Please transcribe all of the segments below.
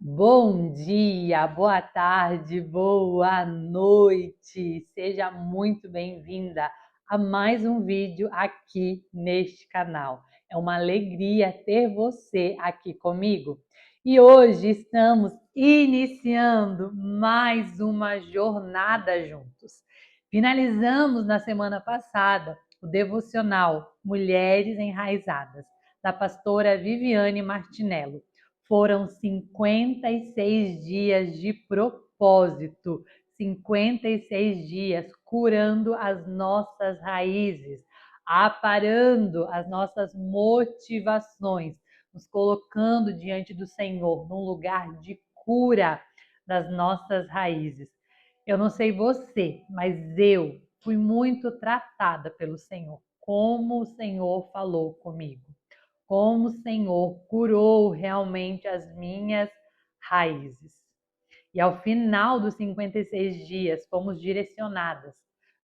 Bom dia, boa tarde, boa noite. Seja muito bem-vinda a mais um vídeo aqui neste canal. É uma alegria ter você aqui comigo. E hoje estamos iniciando mais uma jornada juntos. Finalizamos na semana passada o devocional Mulheres Enraizadas, da pastora Viviane Martinello. Foram 56 dias de propósito, 56 dias curando as nossas raízes, aparando as nossas motivações, nos colocando diante do Senhor, num lugar de cura das nossas raízes. Eu não sei você, mas eu fui muito tratada pelo Senhor, como o Senhor falou comigo, como o Senhor curou realmente as minhas raízes. E ao final dos 56 dias, fomos direcionadas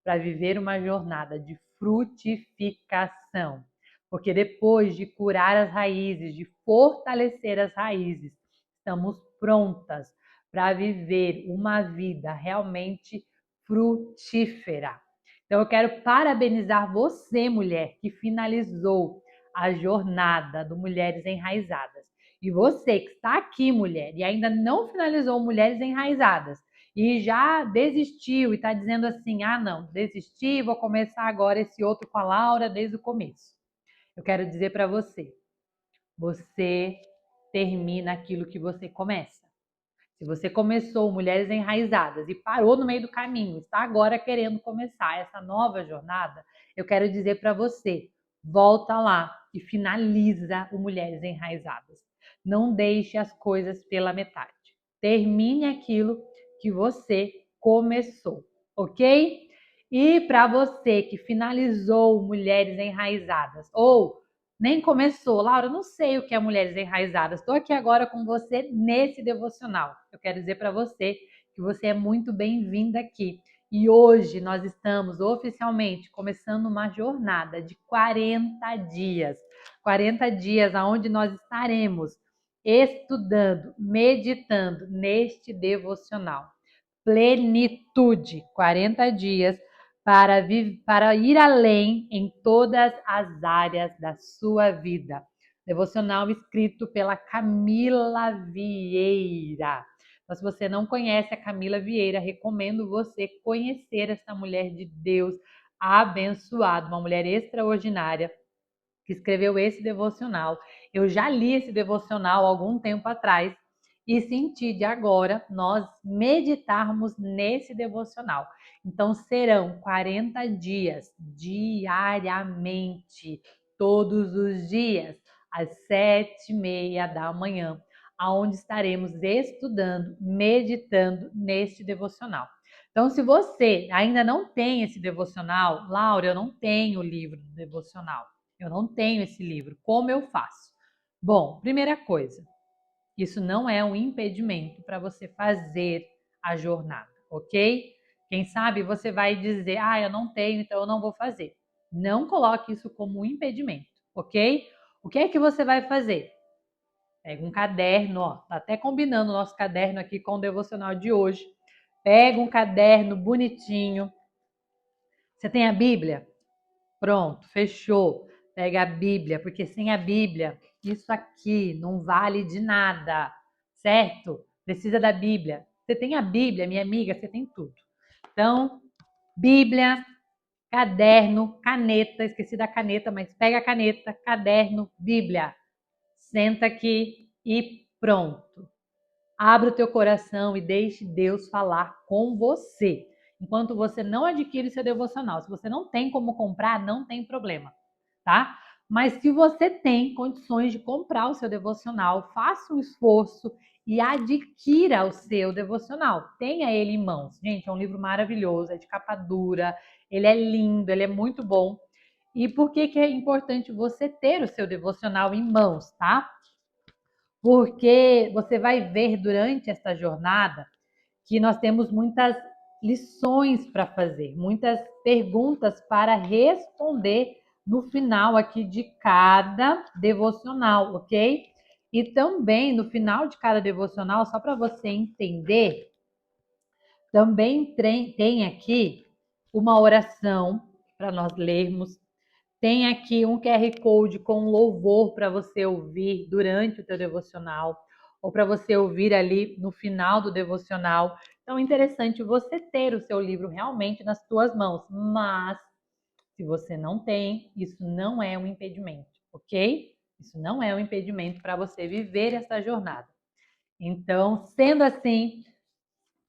para viver uma jornada de frutificação. Porque depois de curar as raízes, de fortalecer as raízes, estamos prontas para viver uma vida realmente frutífera. Então eu quero parabenizar você, mulher, que finalizou a jornada do Mulheres Enraizadas. E você que está aqui, mulher, e ainda não finalizou Mulheres Enraizadas, e já desistiu e está dizendo assim: ah, não, desisti, vou começar agora esse outro com a Laura desde o começo. Eu quero dizer para você: você termina aquilo que você começa. Se você começou Mulheres Enraizadas e parou no meio do caminho, está agora querendo começar essa nova jornada, eu quero dizer para você: volta lá e finaliza o Mulheres Enraizadas. Não deixe as coisas pela metade. Termine aquilo que você começou, ok? E para você que finalizou Mulheres Enraizadas ou nem começou, Laura, eu não sei o que é Mulheres Enraizadas. Estou aqui agora com você nesse devocional. Eu quero dizer para você que você é muito bem-vinda aqui. E hoje nós estamos oficialmente começando uma jornada de 40 dias. 40 dias onde nós estaremos estudando, meditando neste devocional. Plenitude, 40 dias para ir além em todas as áreas da sua vida. Devocional escrito pela Camila Vieira. Então, se você não conhece a Camila Vieira, recomendo você conhecer essa mulher de Deus abençoada, uma mulher extraordinária que escreveu esse devocional. Eu já li esse devocional há algum tempo atrás e senti de agora nós meditarmos nesse devocional. Então serão 40 dias diariamente, todos os dias, às 7:30 da manhã, aonde estaremos estudando, meditando neste devocional. Então, se você ainda não tem esse devocional, Laura, eu não tenho o livro do devocional. Eu não tenho esse livro. Como eu faço? Bom, primeira coisa, isso não é um impedimento para você fazer a jornada, ok? Quem sabe você vai dizer, ah, eu não tenho, então eu não vou fazer. Não coloque isso como um impedimento, ok? O que é que você vai fazer? Pega um caderno, ó, tá até combinando o nosso caderno aqui com o devocional de hoje. Pega um caderno bonitinho. Você tem a Bíblia? Pronto, fechou. Pega a Bíblia, porque sem a Bíblia, isso aqui não vale de nada, certo? Precisa da Bíblia. Você tem a Bíblia, minha amiga, você tem tudo. Então, Bíblia, caderno, caneta, esqueci da caneta, mas pega a caneta, caderno, Bíblia. Senta aqui e pronto. Abra o teu coração e deixe Deus falar com você. Enquanto você não adquire seu devocional, se você não tem como comprar, não tem problema, tá? Mas se você tem condições de comprar o seu devocional, faça um esforço e adquira o seu devocional. Tenha ele em mãos. Gente, é um livro maravilhoso, é de capa dura, ele é lindo, ele é muito bom. E por que que é importante você ter o seu devocional em mãos, tá? Porque você vai ver durante esta jornada que nós temos muitas lições para fazer, muitas perguntas para responder no final aqui de cada devocional, ok? E também no final de cada devocional, só para você entender, também tem aqui uma oração para nós lermos. Tem aqui um QR Code com louvor para você ouvir durante o teu devocional ou para você ouvir ali no final do devocional. Então é interessante você ter o seu livro realmente nas tuas mãos, mas se você não tem, isso não é um impedimento, ok? Isso não é um impedimento para você viver essa jornada. Então, sendo assim,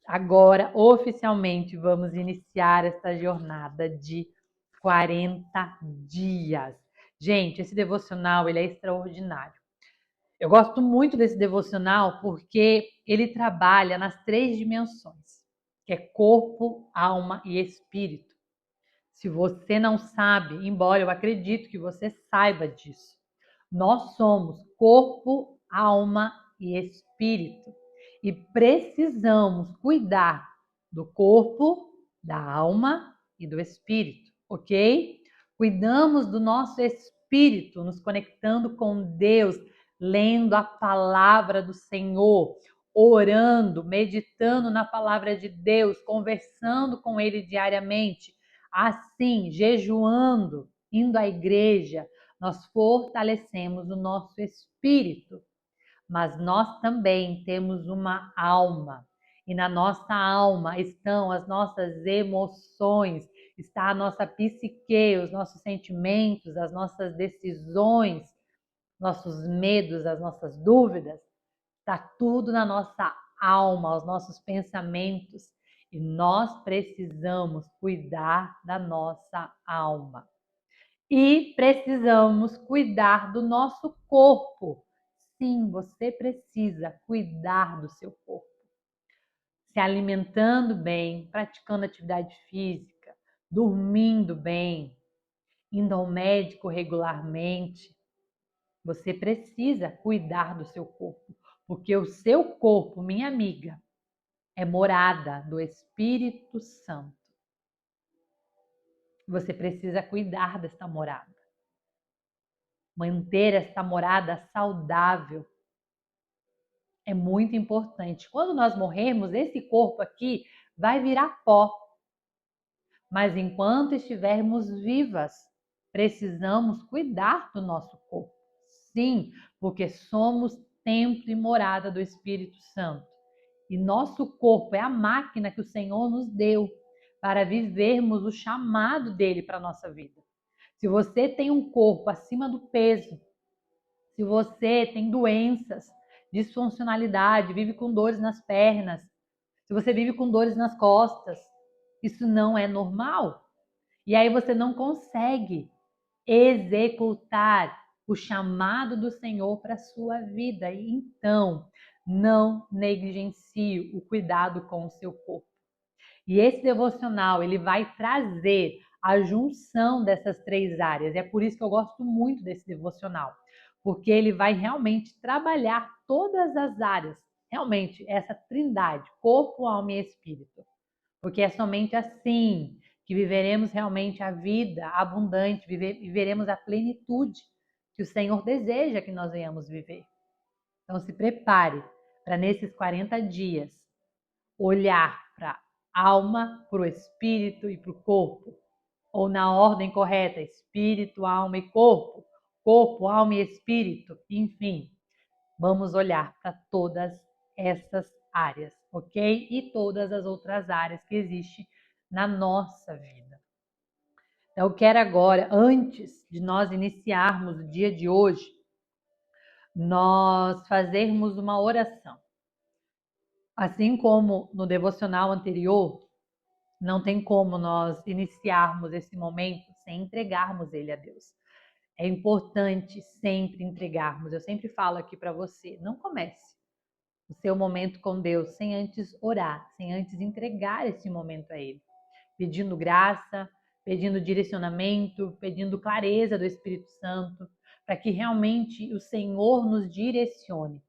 agora oficialmente vamos iniciar esta jornada de 40 dias. Gente, esse devocional ele é extraordinário. Eu gosto muito desse devocional porque ele trabalha nas 3 dimensões, que é corpo, alma e espírito. Se você não sabe, embora eu acredito que você saiba disso, nós somos corpo, alma e espírito. E precisamos cuidar do corpo, da alma e do espírito, ok? Cuidamos do nosso espírito, nos conectando com Deus, lendo a palavra do Senhor, orando, meditando na palavra de Deus, conversando com Ele diariamente. Assim, jejuando, indo à igreja, nós fortalecemos o nosso espírito, mas nós também temos uma alma. E na nossa alma estão as nossas emoções, está a nossa psique, os nossos sentimentos, as nossas decisões, nossos medos, as nossas dúvidas. Está tudo na nossa alma, os nossos pensamentos. E nós precisamos cuidar da nossa alma. E precisamos cuidar do nosso corpo. Sim, você precisa cuidar do seu corpo. Se alimentando bem, praticando atividade física, dormindo bem, indo ao médico regularmente. Você precisa cuidar do seu corpo, porque o seu corpo, minha amiga, é morada do Espírito Santo. Você precisa cuidar desta morada. Manter esta morada saudável é muito importante. Quando nós morrermos, esse corpo aqui vai virar pó. Mas enquanto estivermos vivas, precisamos cuidar do nosso corpo. Sim, porque somos templo e morada do Espírito Santo. E nosso corpo é a máquina que o Senhor nos deu para vivermos o chamado dele para a nossa vida. Se você tem um corpo acima do peso, se você tem doenças, disfuncionalidade, vive com dores nas pernas, se você vive com dores nas costas, isso não é normal. E aí você não consegue executar o chamado do Senhor para a sua vida. E então, não negligencie o cuidado com o seu corpo. E esse devocional, ele vai trazer a junção dessas 3 áreas. É por isso que eu gosto muito desse devocional, porque ele vai realmente trabalhar todas as áreas, realmente essa trindade, corpo, alma e espírito. Porque é somente assim que viveremos realmente a vida abundante, viveremos a plenitude que o Senhor deseja que nós venhamos viver. Então se prepare para nesses 40 dias olhar para a alma, para o espírito e para o corpo. Ou na ordem correta, espírito, alma e corpo. Corpo, alma e espírito. Enfim, vamos olhar para todas essas áreas, ok? E todas as outras áreas que existem na nossa vida. Então, eu quero agora, antes de nós iniciarmos o dia de hoje, nós fazermos uma oração. Assim como no devocional anterior, não tem como nós iniciarmos esse momento sem entregarmos ele a Deus. É importante sempre entregarmos. Eu sempre falo aqui para você, não comece o seu momento com Deus sem antes orar, sem antes entregar esse momento a Ele. Pedindo graça, pedindo direcionamento, pedindo clareza do Espírito Santo, para que realmente o Senhor nos direcione,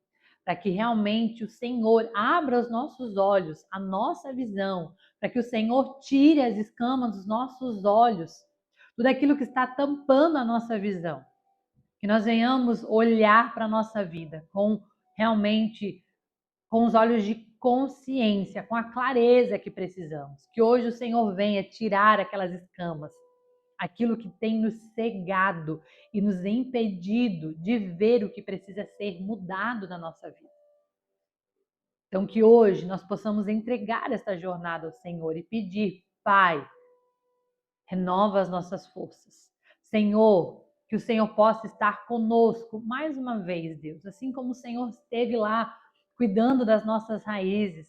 para que realmente o Senhor abra os nossos olhos, a nossa visão, para que o Senhor tire as escamas dos nossos olhos, tudo aquilo que está tampando a nossa visão. Que nós venhamos olhar para a nossa vida com os olhos de consciência, com a clareza que precisamos. Que hoje o Senhor venha tirar aquelas escamas, aquilo que tem nos cegado e nos impedido de ver o que precisa ser mudado na nossa vida. Então, que hoje nós possamos entregar essa jornada ao Senhor e pedir, Pai, renova as nossas forças. Senhor, que o Senhor possa estar conosco mais uma vez, Deus, assim como o Senhor esteve lá cuidando das nossas raízes,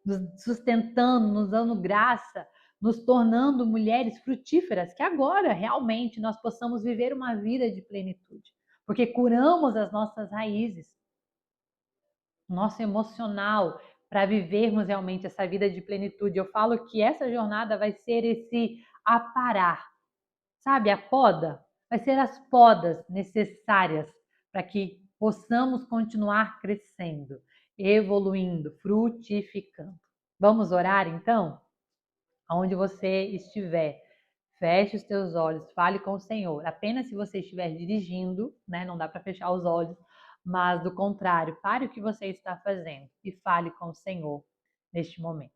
nos sustentando, nos dando graça, nos tornando mulheres frutíferas, que agora realmente nós possamos viver uma vida de plenitude, porque curamos as nossas raízes, nosso emocional, para vivermos realmente essa vida de plenitude. Eu falo que essa jornada vai ser esse aparar, sabe, a poda, vai ser as podas necessárias para que possamos continuar crescendo, evoluindo, frutificando. Vamos orar então? Aonde você estiver, feche os teus olhos, fale com o Senhor. Apenas se você estiver dirigindo, né? Não dá para fechar os olhos, mas do contrário, pare o que você está fazendo e fale com o Senhor neste momento.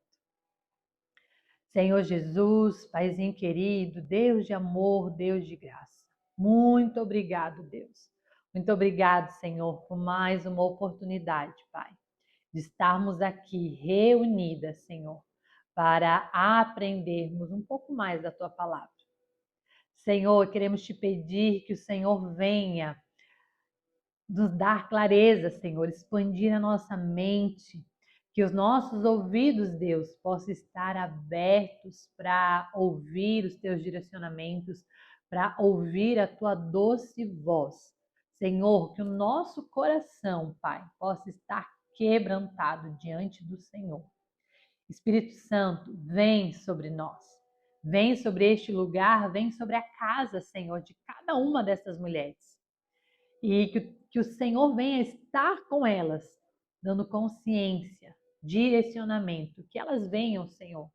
Senhor Jesus, Paizinho querido, Deus de amor, Deus de graça. Muito obrigado, Deus. Muito obrigado, Senhor, por mais uma oportunidade, Pai, de estarmos aqui reunidas, Senhor, para aprendermos um pouco mais da Tua palavra. Senhor, queremos te pedir que o Senhor venha nos dar clareza, Senhor, expandir a nossa mente, que os nossos ouvidos, Deus, possam estar abertos para ouvir os teus direcionamentos, para ouvir a tua doce voz. Senhor, que o nosso coração, Pai, possa estar quebrantado diante do Senhor. Espírito Santo, vem sobre nós. Vem sobre este lugar, vem sobre a casa, Senhor, de cada uma dessas mulheres. E que o Senhor venha estar com elas, dando consciência, direcionamento, que elas venham, Senhor,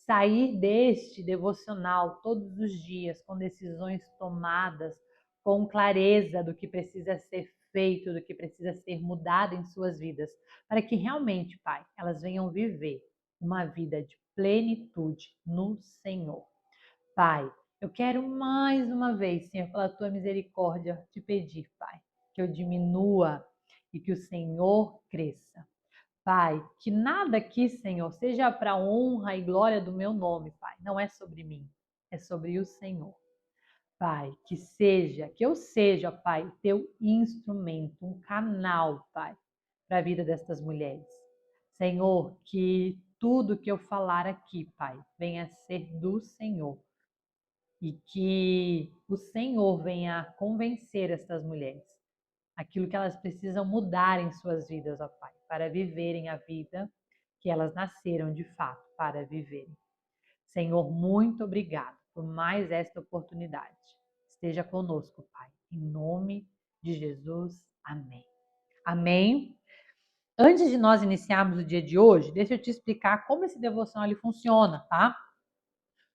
sair deste devocional todos os dias com decisões tomadas, com clareza do que precisa ser feito, do que precisa ser mudado em suas vidas, para que realmente, Pai, elas venham viver uma vida de plenitude no Senhor. Pai, eu quero mais uma vez, Senhor, pela tua misericórdia, te pedir, Pai, que eu diminua e que o Senhor cresça. Pai, que nada aqui, Senhor, seja para honra e glória do meu nome, Pai. Não é sobre mim, é sobre o Senhor. Pai, que eu seja, Pai, o teu instrumento, um canal, Pai, para a vida destas mulheres. Senhor, que tudo que eu falar aqui, Pai, venha a ser do Senhor. E que o Senhor venha convencer estas mulheres aquilo que elas precisam mudar em suas vidas, ó Pai, para viverem a vida que elas nasceram de fato para viverem. Senhor, muito obrigado por mais esta oportunidade. Esteja conosco, Pai. Em nome de Jesus. Amém. Amém. Antes de nós iniciarmos o dia de hoje, deixa eu te explicar como esse devocional ele funciona, tá?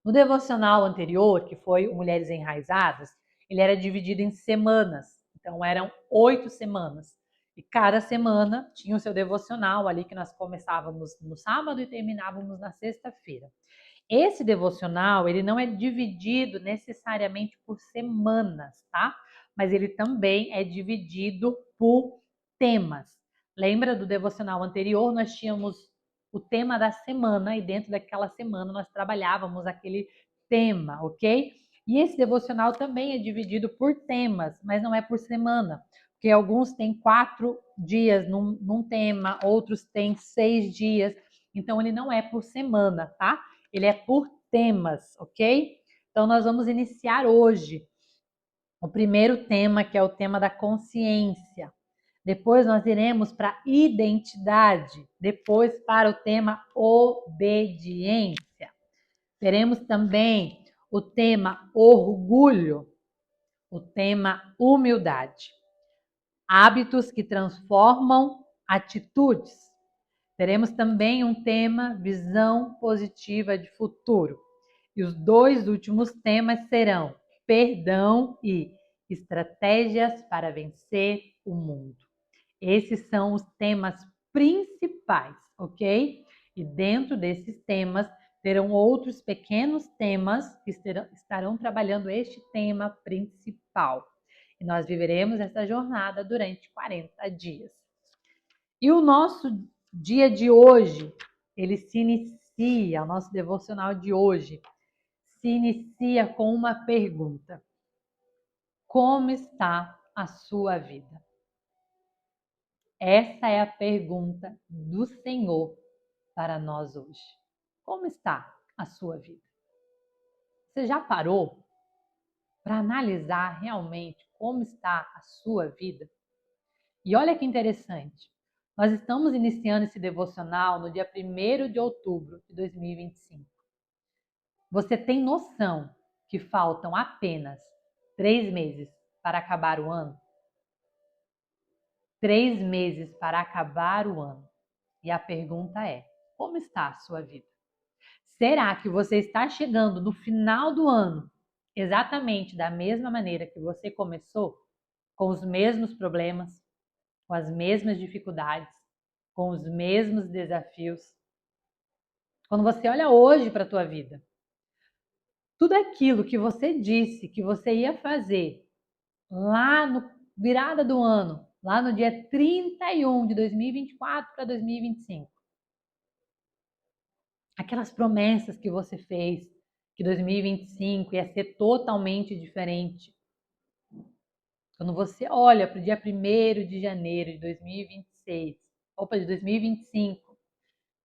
No devocional anterior, que foi o Mulheres Enraizadas, ele era dividido em semanas. Então, eram 8 semanas. E cada semana tinha o seu devocional ali, que nós começávamos no sábado e terminávamos na sexta-feira. Esse devocional, ele não é dividido necessariamente por semanas, tá? Mas ele também é dividido por temas. Lembra do devocional anterior? Nós tínhamos o tema da semana e dentro daquela semana nós trabalhávamos aquele tema, ok? E esse devocional também é dividido por temas, mas não é por semana, porque alguns têm 4 dias num tema, outros têm 6 dias, então ele não é por semana, tá? Ele é por temas, ok? Então nós vamos iniciar hoje o primeiro tema, que é o tema da consciência. Depois nós iremos para identidade, depois para o tema obediência. Teremos também o tema orgulho, o tema humildade. Hábitos que transformam atitudes. Teremos também um tema visão positiva de futuro. E os 2 últimos temas serão perdão e Estratégias para vencer o mundo. Esses são os temas principais, ok? E dentro desses temas terão outros pequenos temas que estarão trabalhando este tema principal. E nós viveremos essa jornada durante 40 dias. E o nosso dia de hoje, ele se inicia, o nosso devocional de hoje, se inicia com uma pergunta: como está a sua vida? Essa é a pergunta do Senhor para nós hoje. Como está a sua vida? Você já parou para analisar realmente como está a sua vida? E olha que interessante, nós estamos iniciando esse devocional no dia 1º de outubro de 2025. Você tem noção que faltam apenas 3 meses para acabar o ano? 3 meses para acabar o ano. E a pergunta é: como está a sua vida? Será que você está chegando no final do ano exatamente da mesma maneira que você começou? Com os mesmos problemas, com as mesmas dificuldades, com os mesmos desafios? Quando você olha hoje para a tua vida, tudo aquilo que você disse que você ia fazer lá no virada do ano, lá no dia 31 de 2024 para 2025, aquelas promessas que você fez, que 2025 ia ser totalmente diferente. Quando você olha para o dia 1º de janeiro de 2026, de 2025,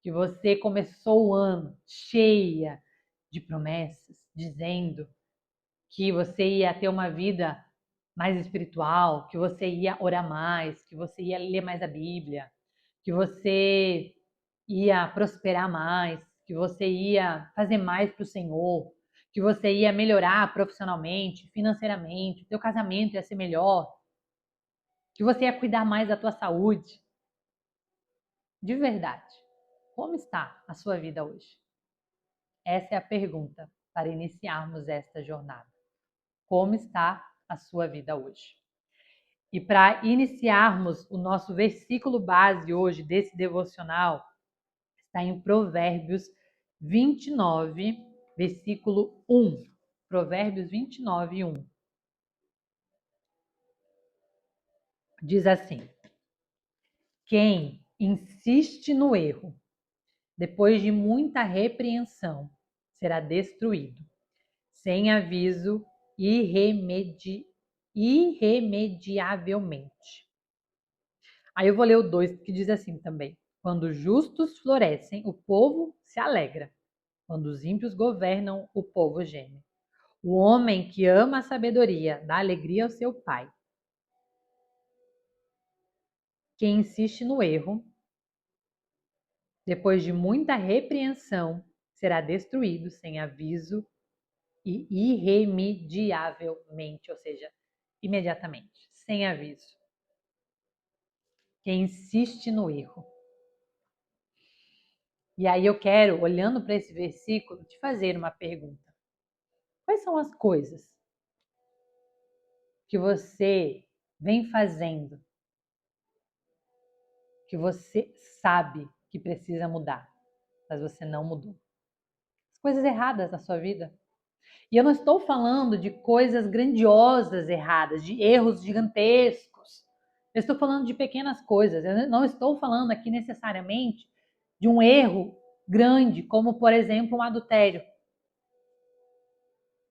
que você começou o ano cheia de promessas, dizendo que você ia ter uma vida mais espiritual, que você ia orar mais, que você ia ler mais a Bíblia, que você ia prosperar mais, que você ia fazer mais para o Senhor, que você ia melhorar profissionalmente, financeiramente, teu casamento ia ser melhor, que você ia cuidar mais da tua saúde. De verdade, como está a sua vida hoje? Essa é a pergunta para iniciarmos esta jornada. Como está a sua vida hoje? E para iniciarmos o nosso versículo base hoje desse devocional, está em Provérbios 29, versículo 1. Provérbios 29, 1. Diz assim: quem insiste no erro, depois de muita repreensão, será destruído, sem aviso, irremediavelmente. Aí eu vou ler o 2, que diz assim também: quando os justos florescem, o povo se alegra. Quando os ímpios governam, o povo geme. O homem que ama a sabedoria dá alegria ao seu pai. Quem insiste no erro, depois de muita repreensão, será destruído sem aviso e irremediavelmente, ou seja, imediatamente, sem aviso. Quem insiste no erro. E aí eu quero, olhando para esse versículo, te fazer uma pergunta. Quais são as coisas que você vem fazendo, que você sabe que precisa mudar, mas você não mudou? As coisas erradas na sua vida. E eu não estou falando de coisas grandiosas erradas, de erros gigantescos. Eu estou falando de pequenas coisas. Eu não estou falando aqui necessariamente de um erro grande, como, por exemplo, um adultério.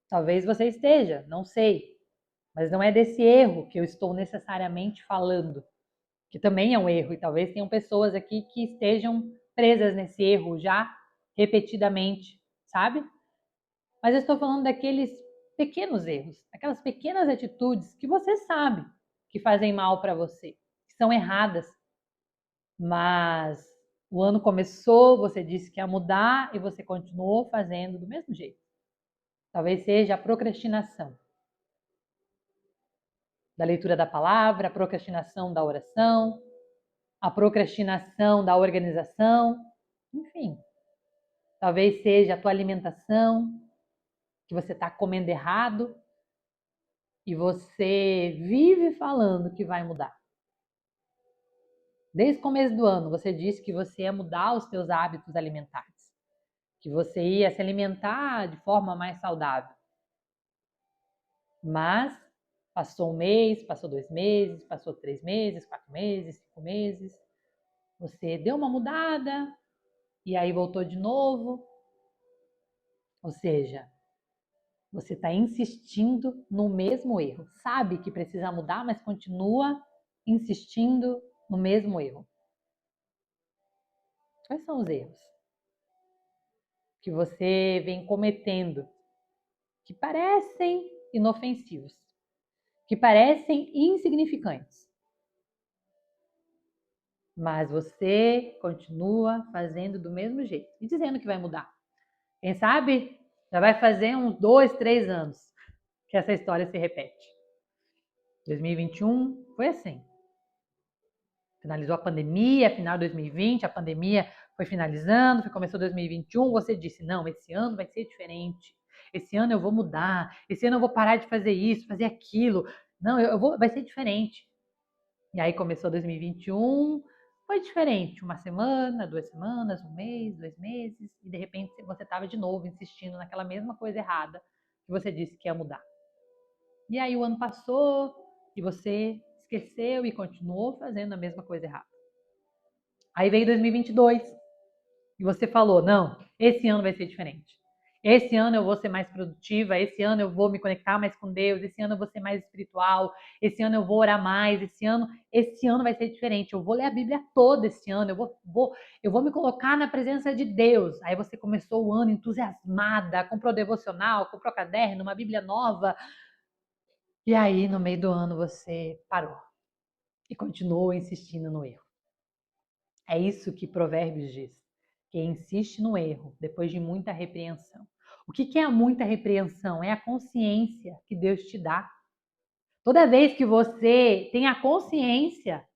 Talvez você esteja, não sei. Mas não é desse erro que eu estou necessariamente falando, que também é um erro, e talvez tenham pessoas aqui que estejam presas nesse erro já repetidamente, sabe? Mas eu estou falando daqueles pequenos erros, aquelas pequenas atitudes que você sabe que fazem mal para você, que são erradas, mas o ano começou, você disse que ia mudar e você continuou fazendo do mesmo jeito. Talvez seja a procrastinação da leitura da palavra, a procrastinação da oração, a procrastinação da organização, enfim. Talvez seja a tua alimentação, que você está comendo errado. E você vive falando que vai mudar. Desde o começo do ano, você disse que você ia mudar os seus hábitos alimentares, que você ia se alimentar de forma mais saudável. Mas passou um mês, passou 2 meses, passou 3 meses, 4 meses, 5 meses. Você deu uma mudada e aí voltou de novo. Ou seja, você está insistindo no mesmo erro. Sabe que precisa mudar, mas continua insistindo no mesmo erro. Quais são os erros que você vem cometendo que parecem inofensivos, que parecem insignificantes, mas você continua fazendo do mesmo jeito e dizendo que vai mudar? Quem sabe já vai fazer uns 2, 3 anos que essa história se repete. 2021 foi assim. Finalizou a pandemia, final de 2020, a pandemia foi finalizando, começou 2021, você disse, não, esse ano vai ser diferente, esse ano eu vou mudar, esse ano eu vou parar de fazer isso, fazer aquilo, não, vai ser diferente. E aí começou 2021, foi diferente, uma semana, 2 semanas, um mês, 2 meses, e de repente você estava de novo insistindo naquela mesma coisa errada que você disse que ia mudar. E aí o ano passou e você esqueceu e continuou fazendo a mesma coisa errada. Aí veio 2022 e você falou, não, esse ano vai ser diferente. Esse ano eu vou ser mais produtiva, esse ano eu vou me conectar mais com Deus, esse ano eu vou ser mais espiritual, esse ano eu vou orar mais, esse ano vai ser diferente. Eu vou ler a Bíblia toda esse ano, eu vou me colocar na presença de Deus. Aí você começou o ano entusiasmada, comprou devocional, comprou caderno, uma Bíblia nova. E aí no meio do ano você parou e continuou insistindo no erro. É isso que Provérbios diz. Quem insiste no erro, depois de muita repreensão. O que é a muita repreensão? É a consciência que Deus te dá. Toda vez que você tem a consciência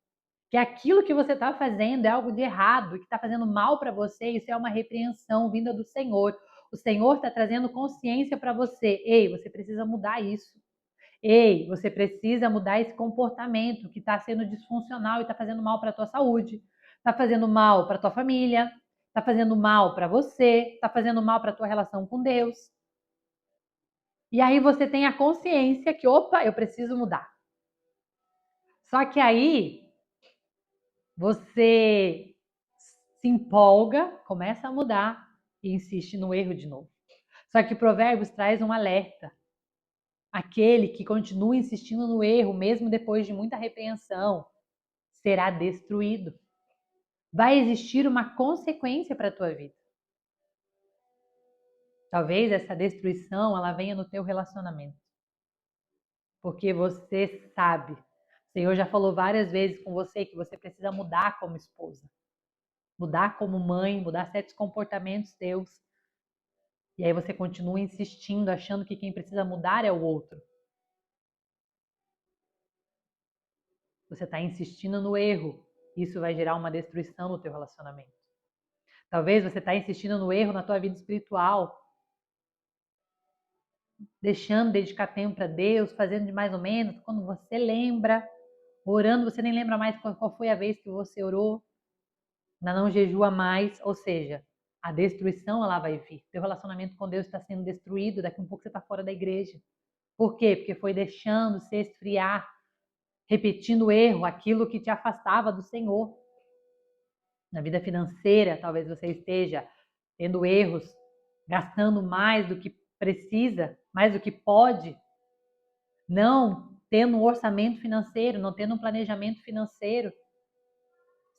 que aquilo que você está fazendo é algo de errado, que está fazendo mal para você, isso é uma repreensão vinda do Senhor. O Senhor está trazendo consciência para você. Ei, você precisa mudar isso. Ei, você precisa mudar esse comportamento que está sendo disfuncional e está fazendo mal para a tua saúde, está fazendo mal para a tua família, está fazendo mal para você, está fazendo mal para a tua relação com Deus. E aí você tem a consciência que, opa, eu preciso mudar. Só que aí você se empolga, começa a mudar e insiste no erro de novo. Só que Provérbios traz um alerta. Aquele que continua insistindo no erro, mesmo depois de muita repreensão, será destruído. Vai existir uma consequência para a tua vida. Talvez essa destruição ela venha no teu relacionamento. Porque você sabe, o Senhor já falou várias vezes com você que você precisa mudar como esposa, mudar como mãe, mudar certos comportamentos teus. E aí você continua insistindo, achando que quem precisa mudar é o outro. Você está insistindo no erro. Isso vai gerar uma destruição no teu relacionamento. Talvez você está insistindo no erro na tua vida espiritual, deixando de dedicar tempo para Deus, fazendo de mais ou menos, quando você lembra, orando, você nem lembra mais qual foi a vez que você orou, ainda não jejua mais, ou seja, a destruição ela vai vir. Teu relacionamento com Deus está sendo destruído, daqui a um pouco você está fora da igreja. Por quê? Porque foi deixando se esfriar, repetindo o erro, aquilo que te afastava do Senhor. Na vida financeira, talvez você esteja tendo erros, gastando mais do que precisa, mais do que pode, não tendo um orçamento financeiro, não tendo um planejamento financeiro,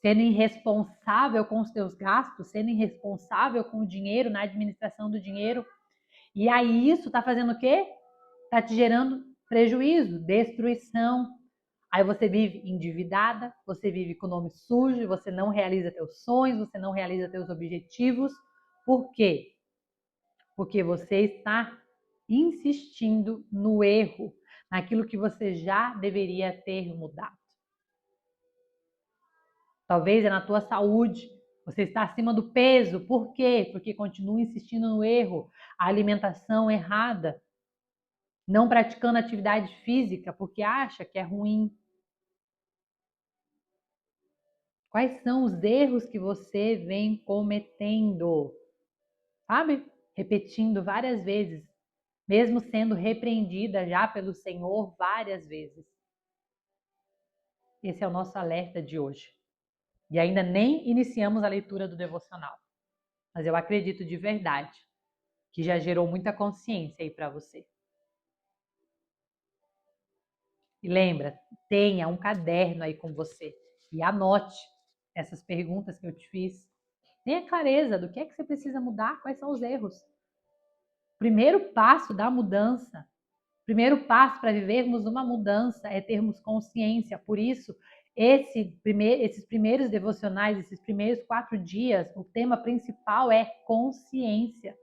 sendo irresponsável com os teus gastos, sendo irresponsável com o dinheiro, na administração do dinheiro. E aí isso está fazendo o quê? Está te gerando prejuízo, destruição. Aí você vive endividada, você vive com o nome sujo, você não realiza teus sonhos, você não realiza teus objetivos. Por quê? Porque você está insistindo no erro, naquilo que você já deveria ter mudado. Talvez é na tua saúde, você está acima do peso. Por quê? Porque continua insistindo no erro, a alimentação errada. não praticando atividade física porque acha que é ruim? Quais são os erros que você vem cometendo? Sabe? Repetindo várias vezes, mesmo sendo repreendida já pelo Senhor várias vezes. Esse é o nosso alerta de hoje. E ainda nem iniciamos a leitura do devocional. Mas eu acredito de verdade que já gerou muita consciência aí para você. E lembra, tenha um caderno aí com você e anote essas perguntas que eu te fiz. Tenha clareza do que é que você precisa mudar, quais são os erros. Primeiro passo da mudança, primeiro passo para vivermos uma mudança é termos consciência. Por isso, esses primeiros devocionais, esses primeiros 4 dias, o tema principal é consciência.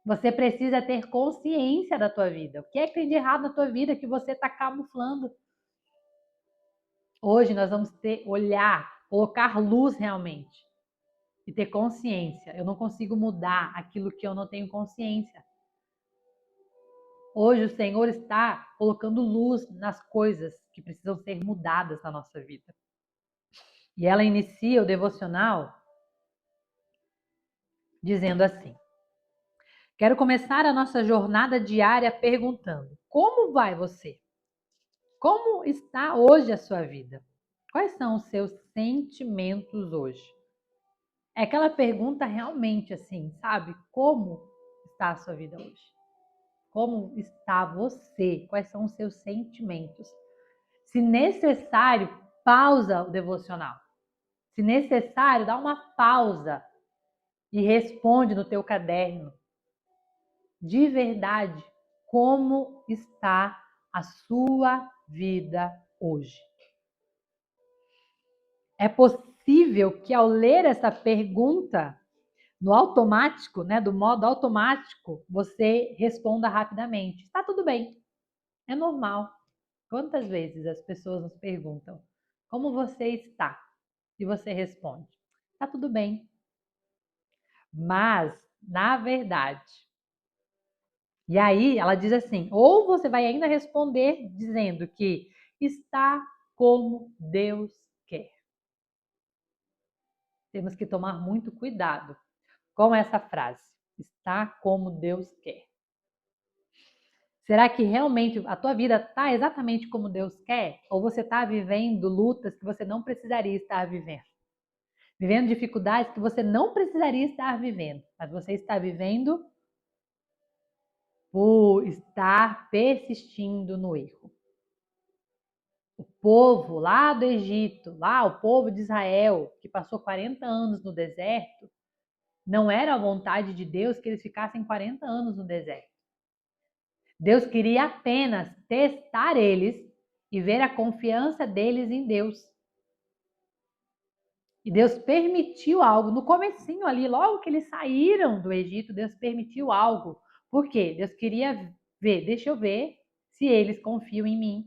Você precisa ter consciência da tua vida. O que é que tem de errado na tua vida que você está camuflando? Hoje nós vamos olhar, colocar luz realmente e ter consciência. Eu não consigo mudar aquilo que eu não tenho consciência. Hoje o Senhor está colocando luz nas coisas que precisam ser mudadas na nossa vida. E ela inicia o devocional dizendo assim: quero começar a nossa jornada diária perguntando: como vai você? Como está hoje a sua vida? Quais são os seus sentimentos hoje? É aquela pergunta realmente assim, sabe? Como está a sua vida hoje? Como está você? Quais são os seus sentimentos? Se necessário, pausa o devocional. Se necessário, dá uma pausa e responde no teu caderno. De verdade, como está a sua vida hoje? É possível que ao ler essa pergunta no automático, né, do modo automático, você responda rapidamente. Está tudo bem, é normal. Quantas vezes as pessoas nos perguntam como você está? E você responde, está tudo bem. Mas, na verdade, e aí ela diz assim, ou você vai ainda responder dizendo que está como Deus quer. Temos que tomar muito cuidado com essa frase. Está como Deus quer. Será que realmente a tua vida está exatamente como Deus quer? Ou você está vivendo lutas que você não precisaria estar vivendo? Vivendo dificuldades que você não precisaria estar vivendo, mas você está vivendo por estar persistindo no erro. O povo lá do Egito, lá o povo de Israel, que passou 40 anos no deserto, não era a vontade de Deus que eles ficassem 40 anos no deserto. Deus queria apenas testar eles e ver a confiança deles em Deus. E Deus permitiu algo, no comecinho ali, logo que eles saíram do Egito, Deus permitiu algo. Por quê? Deus queria ver, deixa eu ver se eles confiam em mim.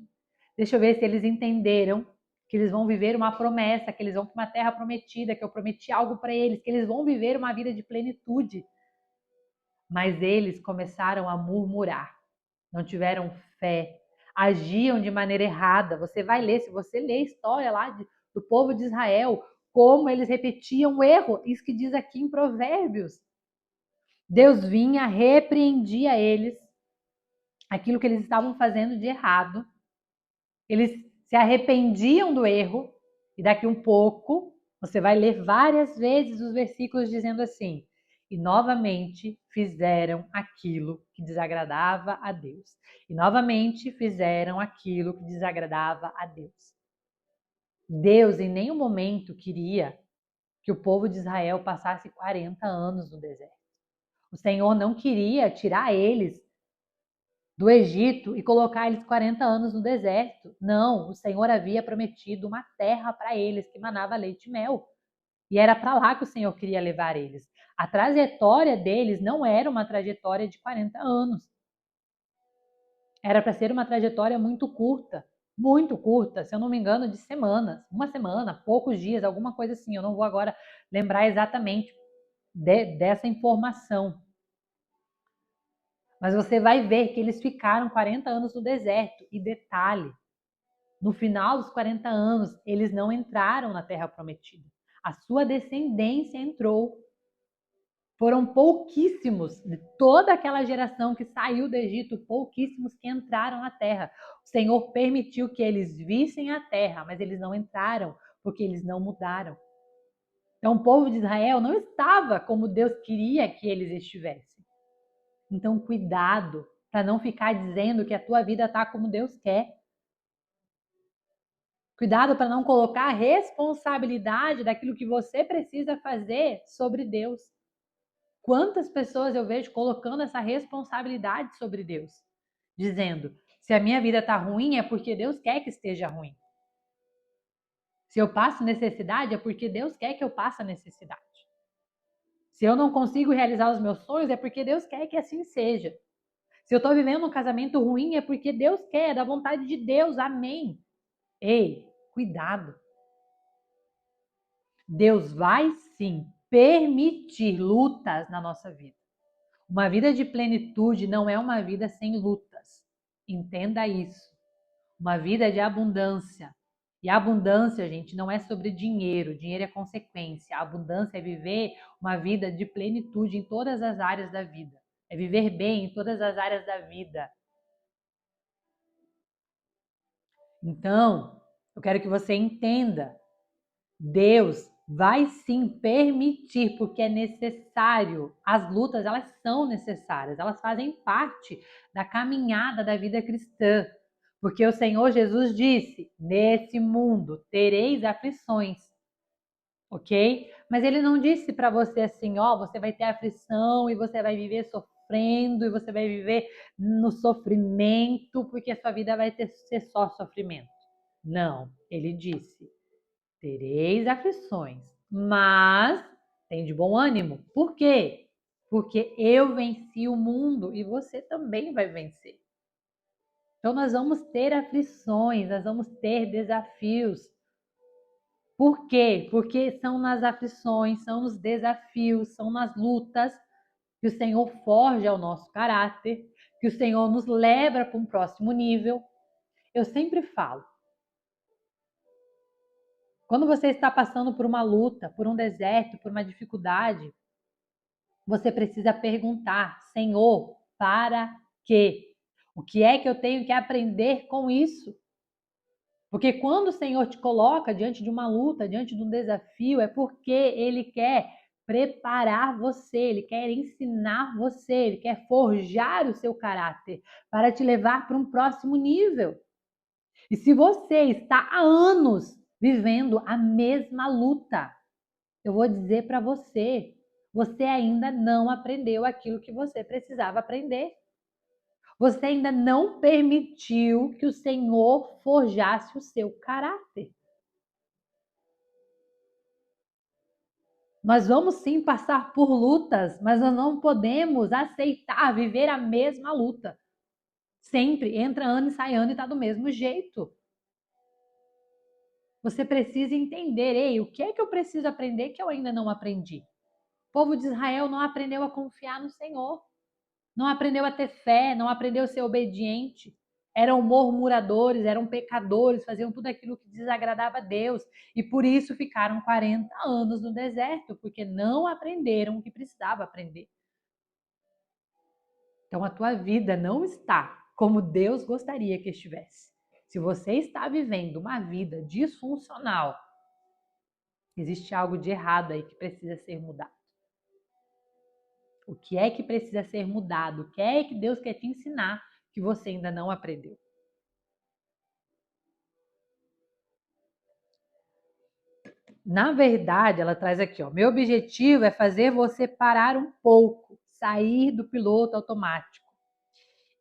Deixa eu ver se eles entenderam que eles vão viver uma promessa, que eles vão para uma terra prometida, que eu prometi algo para eles, que eles vão viver uma vida de plenitude. Mas eles começaram a murmurar, não tiveram fé, agiam de maneira errada. Você vai ler, se você ler a história lá do povo de Israel, como eles repetiam o erro, isso que diz aqui em Provérbios. Deus vinha, repreendia eles, aquilo que eles estavam fazendo de errado. Eles se arrependiam do erro, e daqui um pouco você vai ler várias vezes os versículos dizendo assim: e novamente fizeram aquilo que desagradava a Deus. E novamente fizeram aquilo que desagradava a Deus. Deus em nenhum momento queria que o povo de Israel passasse 40 anos no deserto. O Senhor não queria tirar eles do Egito e colocar eles 40 anos no deserto. Não, o Senhor havia prometido uma terra para eles que manava leite e mel. E era para lá que o Senhor queria levar eles. A trajetória deles não era uma trajetória de 40 anos. Era para ser uma trajetória muito curta, se eu não me engano, de semanas, uma semana, poucos dias, alguma coisa assim. Eu não vou agora lembrar exatamente dessa informação. Mas você vai ver que eles ficaram 40 anos no deserto. E detalhe, no final dos 40 anos, eles não entraram na terra prometida. A sua descendência entrou. Foram pouquíssimos de toda aquela geração que saiu do Egito, pouquíssimos que entraram na terra. O Senhor permitiu que eles vissem a terra, mas eles não entraram, porque eles não mudaram. Então o povo de Israel não estava como Deus queria que eles estivessem. Então cuidado para não ficar dizendo que a tua vida está como Deus quer. Cuidado para não colocar a responsabilidade daquilo que você precisa fazer sobre Deus. Quantas pessoas eu vejo colocando essa responsabilidade sobre Deus, dizendo: se a minha vida está ruim é porque Deus quer que esteja ruim. Se eu passo necessidade é porque Deus quer que eu passe necessidade. Se eu não consigo realizar os meus sonhos é porque Deus quer que assim seja. Se eu estou vivendo um casamento ruim é porque Deus quer, é da vontade de Deus, amém. Ei, cuidado. Deus vai sim permitir lutas na nossa vida. Uma vida de plenitude não é uma vida sem lutas. Entenda isso. Uma vida de abundância. E a abundância, gente, não é sobre dinheiro. Dinheiro é consequência. A abundância é viver uma vida de plenitude em todas as áreas da vida. É viver bem em todas as áreas da vida. Então, eu quero que você entenda. Deus vai sim permitir, porque é necessário. As lutas, elas são necessárias, elas fazem parte da caminhada da vida cristã. Porque o Senhor Jesus disse: nesse mundo tereis aflições, ok? Mas ele não disse para você assim: ó, você vai ter aflição e você vai viver sofrendo e você vai viver no sofrimento, porque a sua vida vai ser só sofrimento. Não, ele disse: tereis aflições, mas tem de bom ânimo. Por quê? Porque eu venci o mundo e você também vai vencer. Então nós vamos ter aflições, nós vamos ter desafios. Por quê? Porque são nas aflições, são nos desafios, são nas lutas que o Senhor forja o nosso caráter, que o Senhor nos leva para um próximo nível. Eu sempre falo, quando você está passando por uma luta, por um deserto, por uma dificuldade, você precisa perguntar: Senhor, para quê? O que é que eu tenho que aprender com isso? Porque quando o Senhor te coloca diante de uma luta, diante de um desafio, é porque Ele quer preparar você, Ele quer ensinar você, Ele quer forjar o seu caráter para te levar para um próximo nível. E se você está há anos vivendo a mesma luta, eu vou dizer para você, você ainda não aprendeu aquilo que você precisava aprender. Você ainda não permitiu que o Senhor forjasse o seu caráter. Nós vamos sim passar por lutas, mas nós não podemos aceitar viver a mesma luta. Sempre entra ano e sai ano e está do mesmo jeito. Você precisa entender, ei, o que é que eu preciso aprender que eu ainda não aprendi? O povo de Israel não aprendeu a confiar no Senhor. Não aprendeu a ter fé, não aprendeu a ser obediente. Eram murmuradores, eram pecadores, faziam tudo aquilo que desagradava a Deus. E por isso ficaram 40 anos no deserto, porque não aprenderam o que precisava aprender. Então a tua vida não está como Deus gostaria que estivesse. Se você está vivendo uma vida disfuncional, existe algo de errado aí que precisa ser mudado. O que é que precisa ser mudado? O que é que Deus quer te ensinar que você ainda não aprendeu? Na verdade, ela traz aqui, ó, meu objetivo é fazer você parar um pouco, sair do piloto automático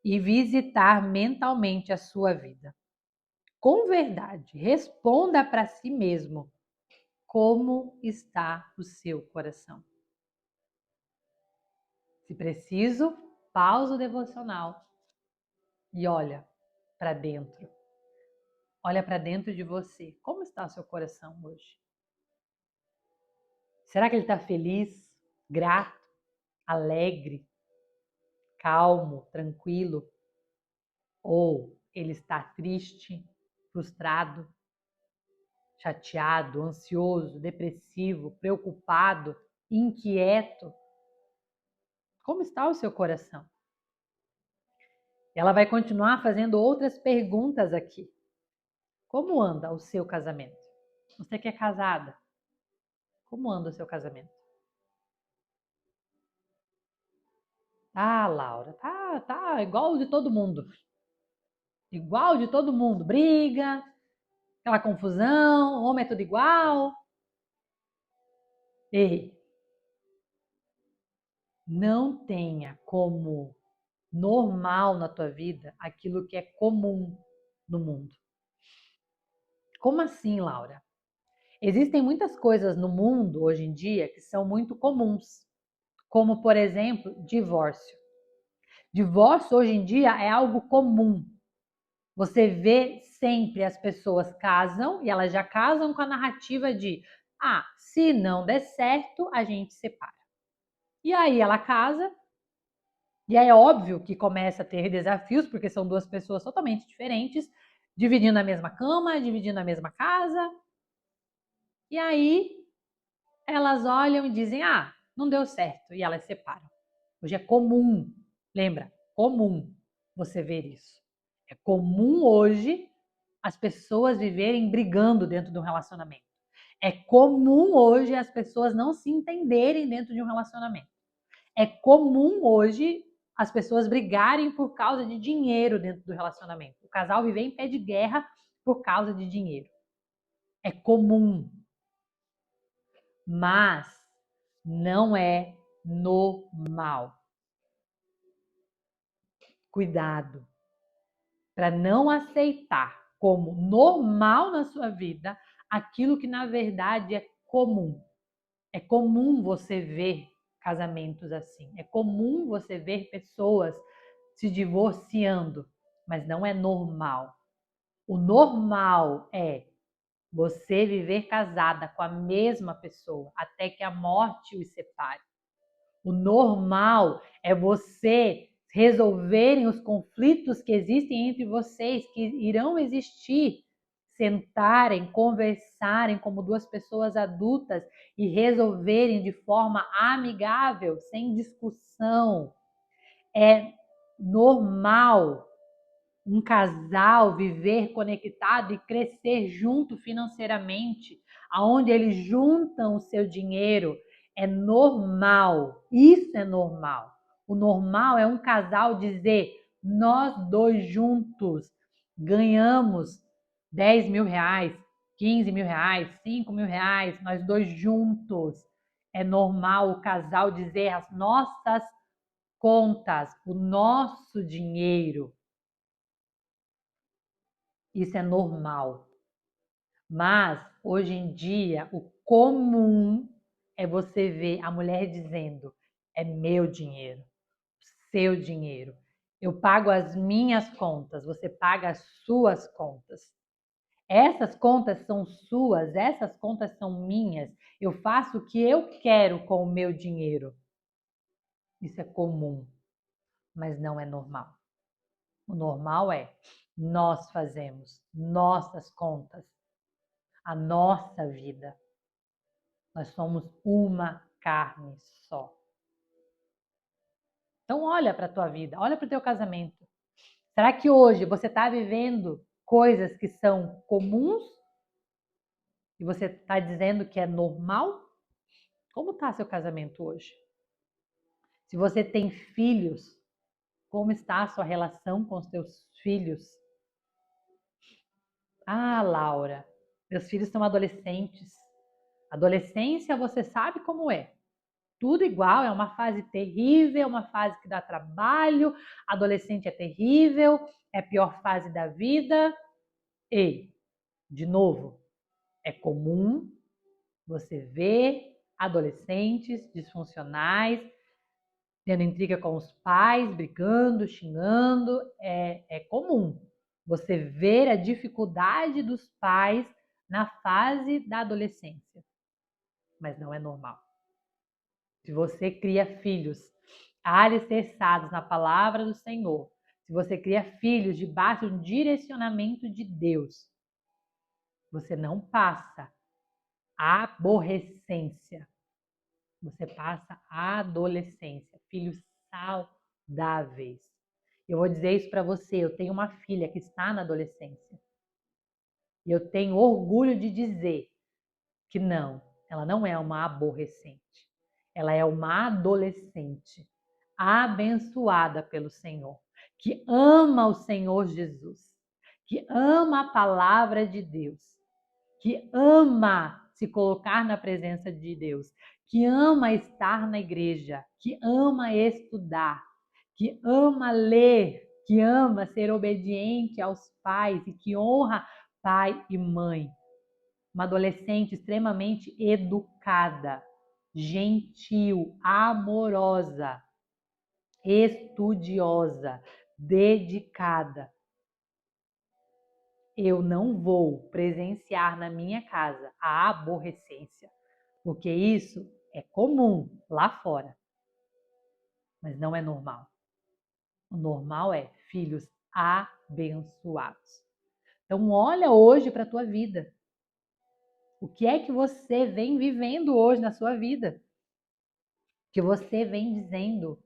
e visitar mentalmente a sua vida. Com verdade, responda para si mesmo como está o seu coração. Se preciso, pausa o devocional e olha para dentro. Olha para dentro de você. Como está o seu coração hoje? Será que ele está feliz, grato, alegre, calmo, tranquilo, ou ele está triste, frustrado, chateado, ansioso, depressivo, preocupado, inquieto? Como está o seu coração? Ela vai continuar fazendo outras perguntas aqui. Como anda o seu casamento? Você que é casada, como anda o seu casamento? Ah, Laura, tá igual de todo mundo. Igual de todo mundo. Briga, aquela confusão, homem é tudo igual. Ei, não tenha como normal na tua vida aquilo que é comum no mundo. Como assim, Laura? Existem muitas coisas no mundo hoje em dia que são muito comuns, como, por exemplo, divórcio. Divórcio hoje em dia é algo comum. Você vê sempre as pessoas casam e elas já casam com a narrativa de se não der certo, a gente separa. E aí ela casa, e aí é óbvio que começa a ter desafios, porque são duas pessoas totalmente diferentes, dividindo a mesma cama, dividindo a mesma casa. E aí elas olham e dizem: não deu certo, e elas separam. Hoje é comum, lembra? Comum você ver isso. É comum hoje as pessoas viverem brigando dentro de um relacionamento. É comum hoje as pessoas não se entenderem dentro de um relacionamento. É comum hoje as pessoas brigarem por causa de dinheiro dentro do relacionamento. O casal viver em pé de guerra por causa de dinheiro. É comum. Mas não é normal. Cuidado para não aceitar como normal na sua vida aquilo que na verdade é comum. É comum você ver casamentos assim. É comum você ver pessoas se divorciando, mas não é normal. O normal é você viver casada com a mesma pessoa até que a morte os separe. O normal é você resolverem os conflitos que existem entre vocês, que irão existir, sentarem, conversarem como duas pessoas adultas e resolverem de forma amigável, sem discussão. É normal um casal viver conectado e crescer junto financeiramente, aonde eles juntam o seu dinheiro, é normal. Isso é normal. O normal é um casal dizer: nós dois juntos ganhamos 10 mil reais, 15 mil reais, 5 mil reais, nós dois juntos. É normal o casal dizer as nossas contas, o nosso dinheiro. Isso é normal. Mas, hoje em dia, o comum é você ver a mulher dizendo: é meu dinheiro, seu dinheiro. Eu pago as minhas contas, você paga as suas contas. Essas contas são suas, essas contas são minhas. Eu faço o que eu quero com o meu dinheiro. Isso é comum, mas não é normal. O normal é nós fazemos nossas contas, a nossa vida. Nós somos uma carne só. Então olha para a tua vida, olha para o teu casamento. Será que hoje você está vivendo coisas que são comuns e você está dizendo que é normal? Como está seu casamento hoje? Se você tem filhos, como está a sua relação com os teus filhos? Laura, meus filhos são adolescentes. Adolescência, você sabe como é. Tudo igual, é uma fase terrível, é uma fase que dá trabalho, adolescente é terrível, é a pior fase da vida. E, de novo, é comum você ver adolescentes disfuncionais, tendo intriga com os pais, brigando, xingando. É comum você ver a dificuldade dos pais na fase da adolescência, mas não é normal. Se você cria filhos alicerçados na palavra do Senhor, se você cria filhos debaixo de um direcionamento de Deus, você não passa a aborrecência, você passa a adolescência, filhos saudáveis. Eu vou dizer isso para você, eu tenho uma filha que está na adolescência. E eu tenho orgulho de dizer que não, ela não é uma aborrecente. Ela é uma adolescente abençoada pelo Senhor, que ama o Senhor Jesus, que ama a palavra de Deus, que ama se colocar na presença de Deus, que ama estar na igreja, que ama estudar, que ama ler, que ama ser obediente aos pais e que honra pai e mãe. Uma adolescente extremamente educada, gentil, amorosa, estudiosa, dedicada. Eu não vou presenciar na minha casa a aborrecência, porque isso é comum lá fora, mas não é normal. O normal é filhos abençoados. Então olha hoje para a tua vida. O que é que você vem vivendo hoje na sua vida? Que você vem dizendo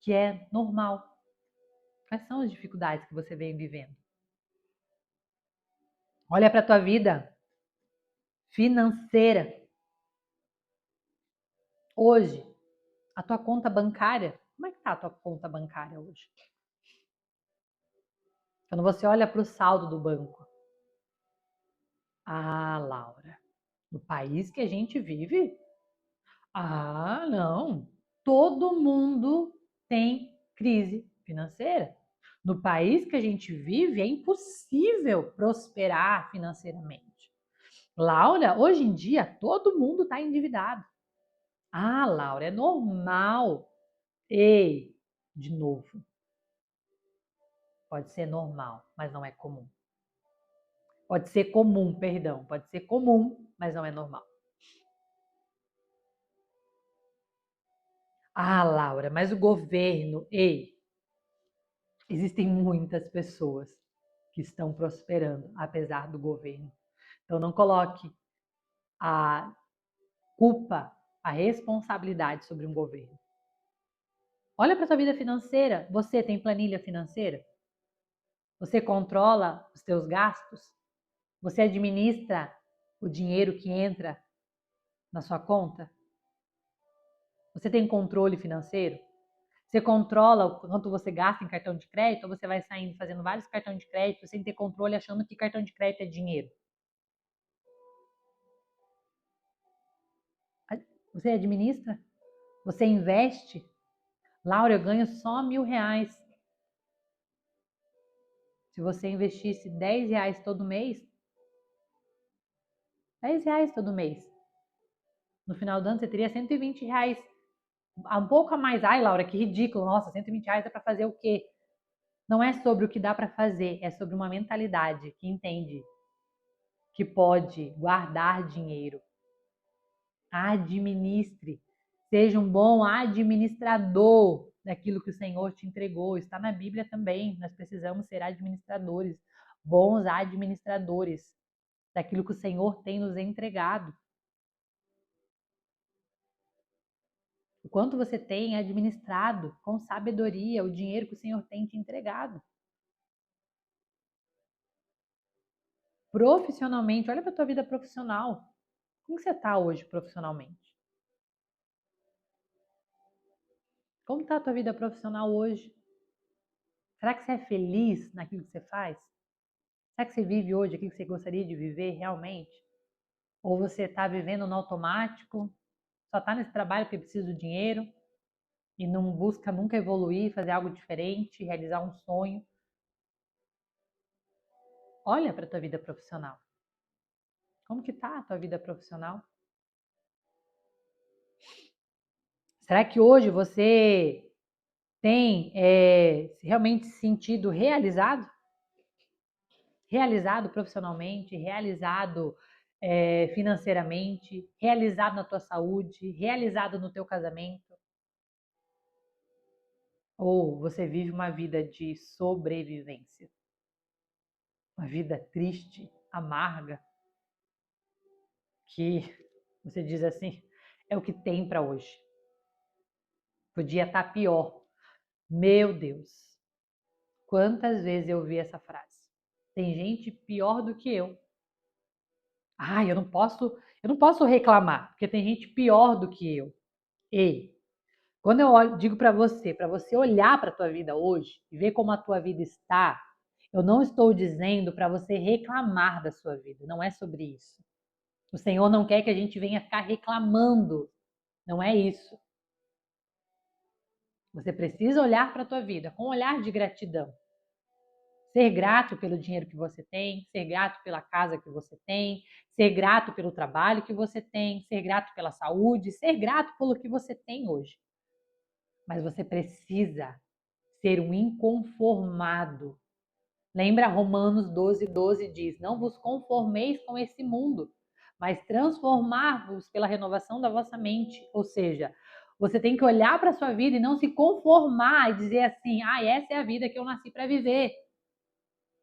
que é normal. Quais são as dificuldades que você vem vivendo? Olha para a tua vida financeira. Hoje, a tua conta bancária, como é que está a tua conta bancária hoje? Quando você olha para o saldo do banco. Ah, Laura, no país que a gente vive? Ah, não. Todo mundo tem crise financeira. No país que a gente vive, é impossível prosperar financeiramente. Laura, hoje em dia, todo mundo está endividado. Ah, Laura, é normal. Ei, de novo. Pode ser normal, mas não é comum. Pode ser comum, perdão. Pode ser comum, mas não é normal. Ah, Laura, mas o governo. Ei, existem muitas pessoas que estão prosperando, apesar do governo. Então, não coloque a culpa, a responsabilidade sobre um governo. Olha para a sua vida financeira. Você tem planilha financeira? Você controla os seus gastos? Você administra o dinheiro que entra na sua conta? Você tem controle financeiro? Você controla o quanto você gasta em cartão de crédito ou você vai saindo fazendo vários cartões de crédito sem ter controle, achando que cartão de crédito é dinheiro? Você administra? Você investe? Laura, eu ganho só R$ 1.000. Se você investisse R$ 10 todo mês, R$ 10 todo mês. No final do ano você teria R$ 120. Um pouco a mais. Ai, Laura, que ridículo. Nossa, R$ 120 é para fazer o quê? Não é sobre o que dá para fazer, é sobre uma mentalidade que entende que pode guardar dinheiro. Administre. Seja um bom administrador daquilo que o Senhor te entregou. Está na Bíblia também. Nós precisamos ser administradores, bons administradores daquilo que o Senhor tem nos entregado. O quanto você tem administrado com sabedoria o dinheiro que o Senhor tem te entregado. Profissionalmente, olha para a tua vida profissional. Como você está hoje profissionalmente? Como está a tua vida profissional hoje? Será que você é feliz naquilo que você faz? Será que você vive hoje aquilo que você gostaria de viver realmente? Ou você está vivendo no automático, só está nesse trabalho porque precisa do dinheiro e não busca nunca evoluir, fazer algo diferente, realizar um sonho? Olha para a tua vida profissional. Como que está a tua vida profissional? Será que hoje você tem realmente se sentido realizado? Realizado profissionalmente, realizado financeiramente, realizado na tua saúde, realizado no teu casamento? Ou você vive uma vida de sobrevivência, uma vida triste, amarga, que você diz assim, é o que tem para hoje. Podia estar pior. Meu Deus, quantas vezes eu ouvi essa frase? Tem gente pior do que eu. Ah, eu não posso reclamar, porque tem gente pior do que eu. Ei, quando digo para você olhar para a tua vida hoje e ver como a tua vida está, eu não estou dizendo para você reclamar da sua vida, não é sobre isso. O Senhor não quer que a gente venha ficar reclamando, não é isso. Você precisa olhar para a tua vida com um olhar de gratidão. Ser grato pelo dinheiro que você tem, ser grato pela casa que você tem, ser grato pelo trabalho que você tem, ser grato pela saúde, ser grato pelo que você tem hoje. Mas você precisa ser um inconformado. Lembra Romanos 12:12 diz: Não vos conformeis com esse mundo, mas transformar-vos pela renovação da vossa mente. Ou seja, você tem que olhar para a sua vida e não se conformar e dizer assim: essa é a vida que eu nasci para viver.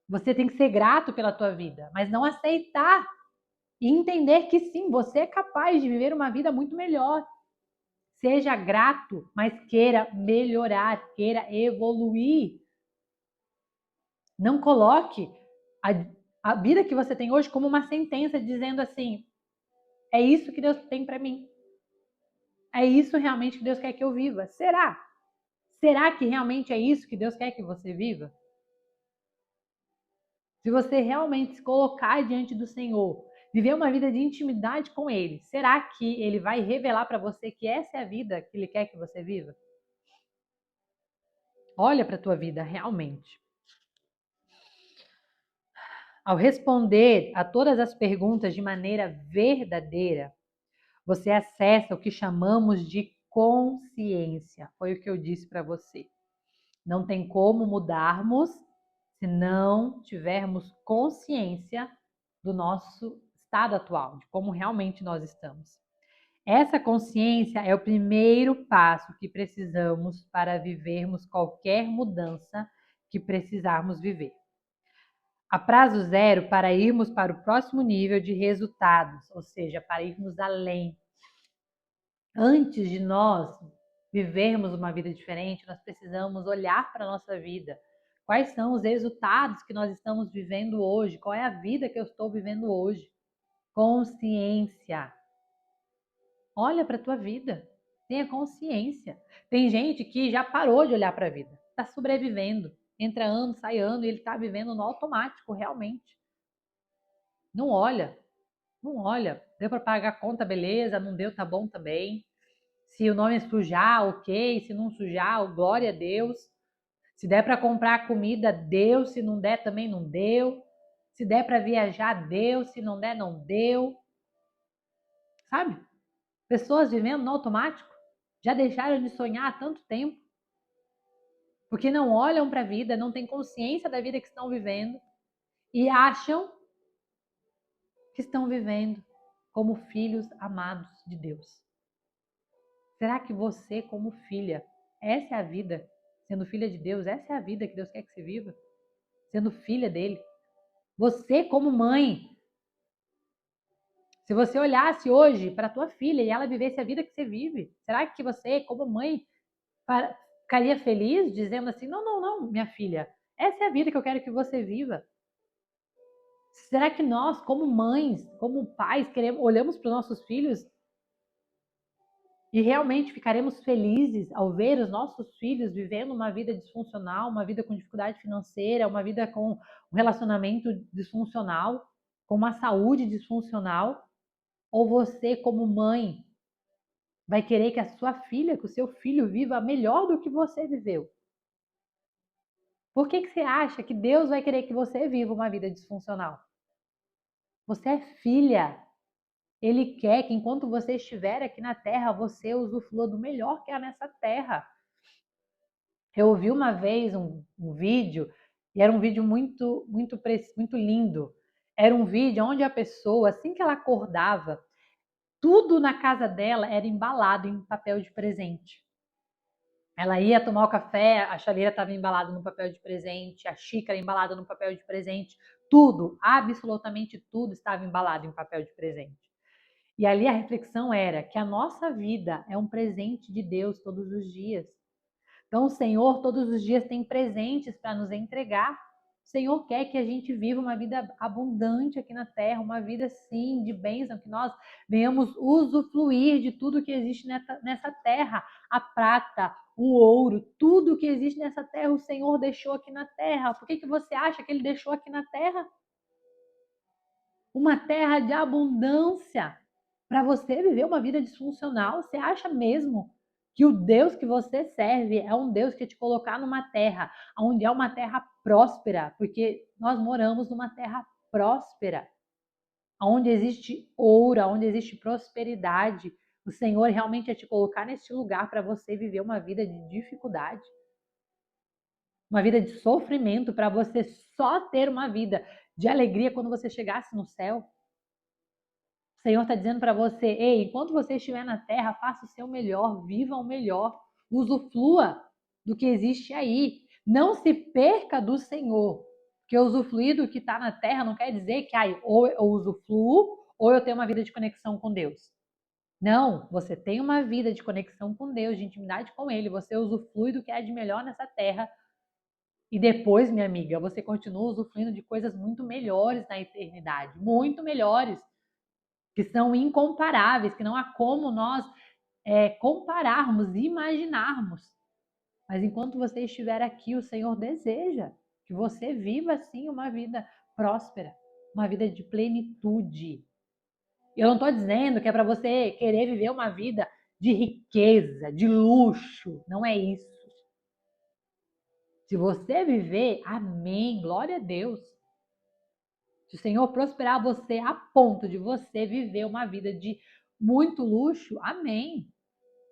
Você tem que ser grato pela tua vida, mas não aceitar e entender que sim, você é capaz de viver uma vida muito melhor. Seja grato, mas queira melhorar, queira evoluir. Não coloque a vida que você tem hoje como uma sentença dizendo assim: é isso que Deus tem para mim. É isso realmente que Deus quer que eu viva. Será? Será que realmente é isso que Deus quer que você viva? Se você realmente se colocar diante do Senhor, viver uma vida de intimidade com Ele, será que Ele vai revelar para você que essa é a vida que Ele quer que você viva? Olha para a tua vida realmente. Ao responder a todas as perguntas de maneira verdadeira, você acessa o que chamamos de consciência. Foi o que eu disse para você. Não tem como mudarmos se não tivermos consciência do nosso estado atual, de como realmente nós estamos. Essa consciência é o primeiro passo que precisamos para vivermos qualquer mudança que precisarmos viver. A prazo zero para irmos para o próximo nível de resultados, ou seja, para irmos além. Antes de nós vivermos uma vida diferente, nós precisamos olhar para a nossa vida. Quais são os resultados que nós estamos vivendo hoje? Qual é a vida que eu estou vivendo hoje? Consciência. Olha para a tua vida. Tenha consciência. Tem gente que já parou de olhar para a vida. Está sobrevivendo. Entra ano, sai ano e ele está vivendo no automático, realmente. Não olha. Não olha. Deu para pagar a conta, beleza. Não deu, tá bom também. Se o nome sujar, ok. Se não sujar, glória a Deus. Se der para comprar comida, deu. Se não der, também não deu. Se der para viajar, deu. Se não der, não deu. Sabe? Pessoas vivendo no automático. Já deixaram de sonhar há tanto tempo. Porque não olham para a vida, não têm consciência da vida que estão vivendo e acham que estão vivendo como filhos amados de Deus. Será que você, como filha, essa é a vida? Sendo filha de Deus, essa é a vida que Deus quer que você viva? Sendo filha dele? Você, como mãe, se você olhasse hoje para a tua filha e ela vivesse a vida que você vive, será que você, como mãe, ficaria feliz dizendo assim: não, não, não, minha filha, essa é a vida que eu quero que você viva? Será que nós, como mães, como pais, olhamos para os nossos filhos e realmente ficaremos felizes ao ver os nossos filhos vivendo uma vida disfuncional, uma vida com dificuldade financeira, uma vida com um relacionamento disfuncional, com uma saúde disfuncional? Ou você, como mãe, vai querer que a sua filha, que o seu filho viva melhor do que você viveu? Por que você acha que Deus vai querer que você viva uma vida disfuncional? Você é filha. Ele quer que enquanto você estiver aqui na terra, você usufrua do melhor que há nessa terra. Eu ouvi uma vez um vídeo, e era um vídeo muito lindo. Era um vídeo onde a pessoa, assim que ela acordava, tudo na casa dela era embalado em papel de presente. Ela ia tomar o café, a chaleira estava embalada no papel de presente, a xícara embalada no papel de presente, tudo, absolutamente tudo estava embalado em papel de presente. E ali a reflexão era que a nossa vida é um presente de Deus todos os dias. Então, o Senhor todos os dias tem presentes para nos entregar. O Senhor quer que a gente viva uma vida abundante aqui na terra, uma vida, sim, de bênção, que nós venhamos usufruir de tudo que existe nessa terra. A prata, o ouro, tudo que existe nessa terra, o Senhor deixou aqui na terra. Por que você acha que Ele deixou aqui na terra? Uma terra de abundância para você viver uma vida disfuncional. Você acha mesmo que o Deus que você serve é um Deus que te colocar numa terra onde é uma terra próspera? Porque nós moramos numa terra próspera, onde existe ouro, onde existe prosperidade. O Senhor realmente é te colocar neste lugar para você viver uma vida de dificuldade, uma vida de sofrimento, para você só ter uma vida de alegria quando você chegasse no céu. O Senhor está dizendo para você: ei, enquanto você estiver na terra, faça o seu melhor, viva o melhor, usufrua do que existe aí. Não se perca do Senhor, porque usufruir do que está na terra não quer dizer que ou eu usufruo ou eu tenho uma vida de conexão com Deus. Não, você tem uma vida de conexão com Deus, de intimidade com Ele, você usufrui do que é de melhor nessa terra. E depois, minha amiga, você continua usufruindo de coisas muito melhores na eternidade, muito melhores, que são incomparáveis, que não há como nós compararmos, imaginarmos. Mas enquanto você estiver aqui, o Senhor deseja que você viva, sim, uma vida próspera, uma vida de plenitude. Eu não estou dizendo que é para você querer viver uma vida de riqueza, de luxo. Não é isso. Se você viver, amém, glória a Deus. Se o Senhor prosperar você a ponto de você viver uma vida de muito luxo, amém.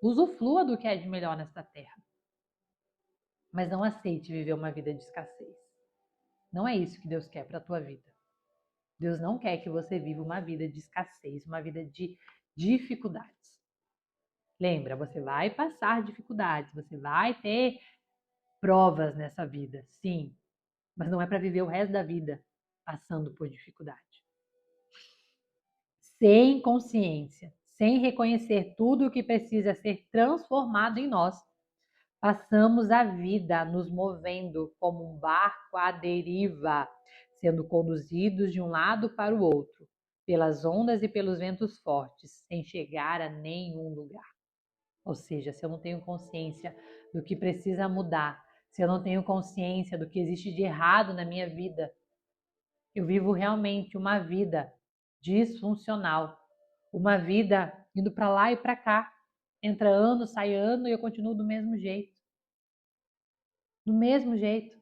Usufrua do que é de melhor nesta terra. Mas não aceite viver uma vida de escassez. Não é isso que Deus quer para a tua vida. Deus não quer que você viva uma vida de escassez, uma vida de dificuldades. Lembra, você vai passar dificuldades, você vai ter provas nessa vida, sim. Mas não é para viver o resto da vida passando por dificuldade. Sem consciência, sem reconhecer tudo o que precisa ser transformado em nós, passamos a vida nos movendo como um barco à deriva, sendo conduzidos de um lado para o outro, pelas ondas e pelos ventos fortes, sem chegar a nenhum lugar. Ou seja, se eu não tenho consciência do que precisa mudar, se eu não tenho consciência do que existe de errado na minha vida, eu vivo realmente uma vida disfuncional, uma vida indo para lá e para cá. Entra ano, sai ano e eu continuo do mesmo jeito. Do mesmo jeito,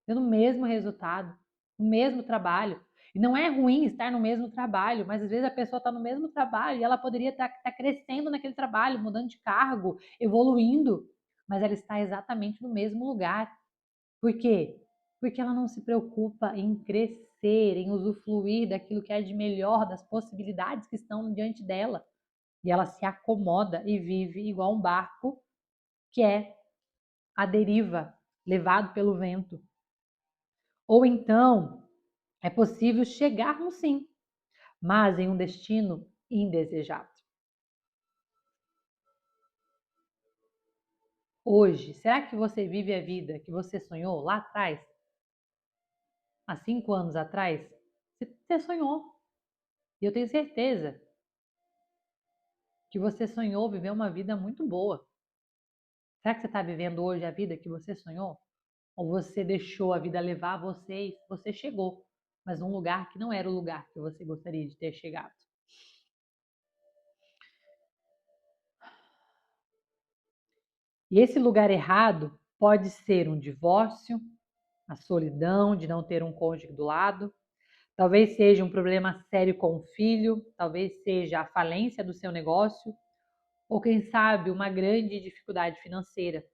tendo o mesmo resultado, o mesmo trabalho. E não é ruim estar no mesmo trabalho, mas às vezes a pessoa está no mesmo trabalho e ela poderia estar crescendo naquele trabalho, mudando de cargo, evoluindo, mas ela está exatamente no mesmo lugar. Por quê? Porque ela não se preocupa em crescer, em usufruir daquilo que é de melhor, das possibilidades que estão diante dela. E ela se acomoda e vive igual um barco que é à deriva, levado pelo vento. Ou então, é possível chegarmos sim, mas em um destino indesejado. Hoje, será que você vive a vida que você sonhou lá atrás? Há 5 anos atrás? Você sonhou. E eu tenho certeza que você sonhou viver uma vida muito boa. Será que você está vivendo hoje a vida que você sonhou? Ou você deixou a vida levar você e você chegou, mas num lugar que não era o lugar que você gostaria de ter chegado? E esse lugar errado pode ser um divórcio, a solidão de não ter um cônjuge do lado, talvez seja um problema sério com o filho, talvez seja a falência do seu negócio, ou quem sabe uma grande dificuldade financeira.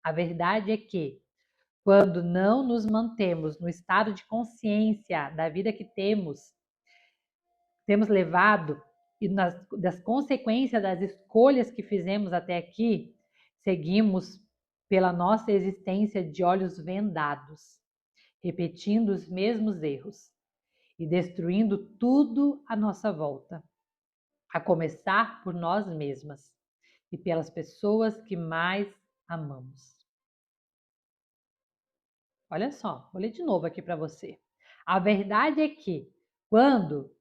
A verdade é que, quando não nos mantemos no estado de consciência da vida que temos levado e das consequências das escolhas que fizemos até aqui, seguimos pela nossa existência de olhos vendados, repetindo os mesmos erros e destruindo tudo à nossa volta, a começar por nós mesmas e pelas pessoas que mais amamos. Olha só, vou ler de novo aqui para você. A verdade é que, quando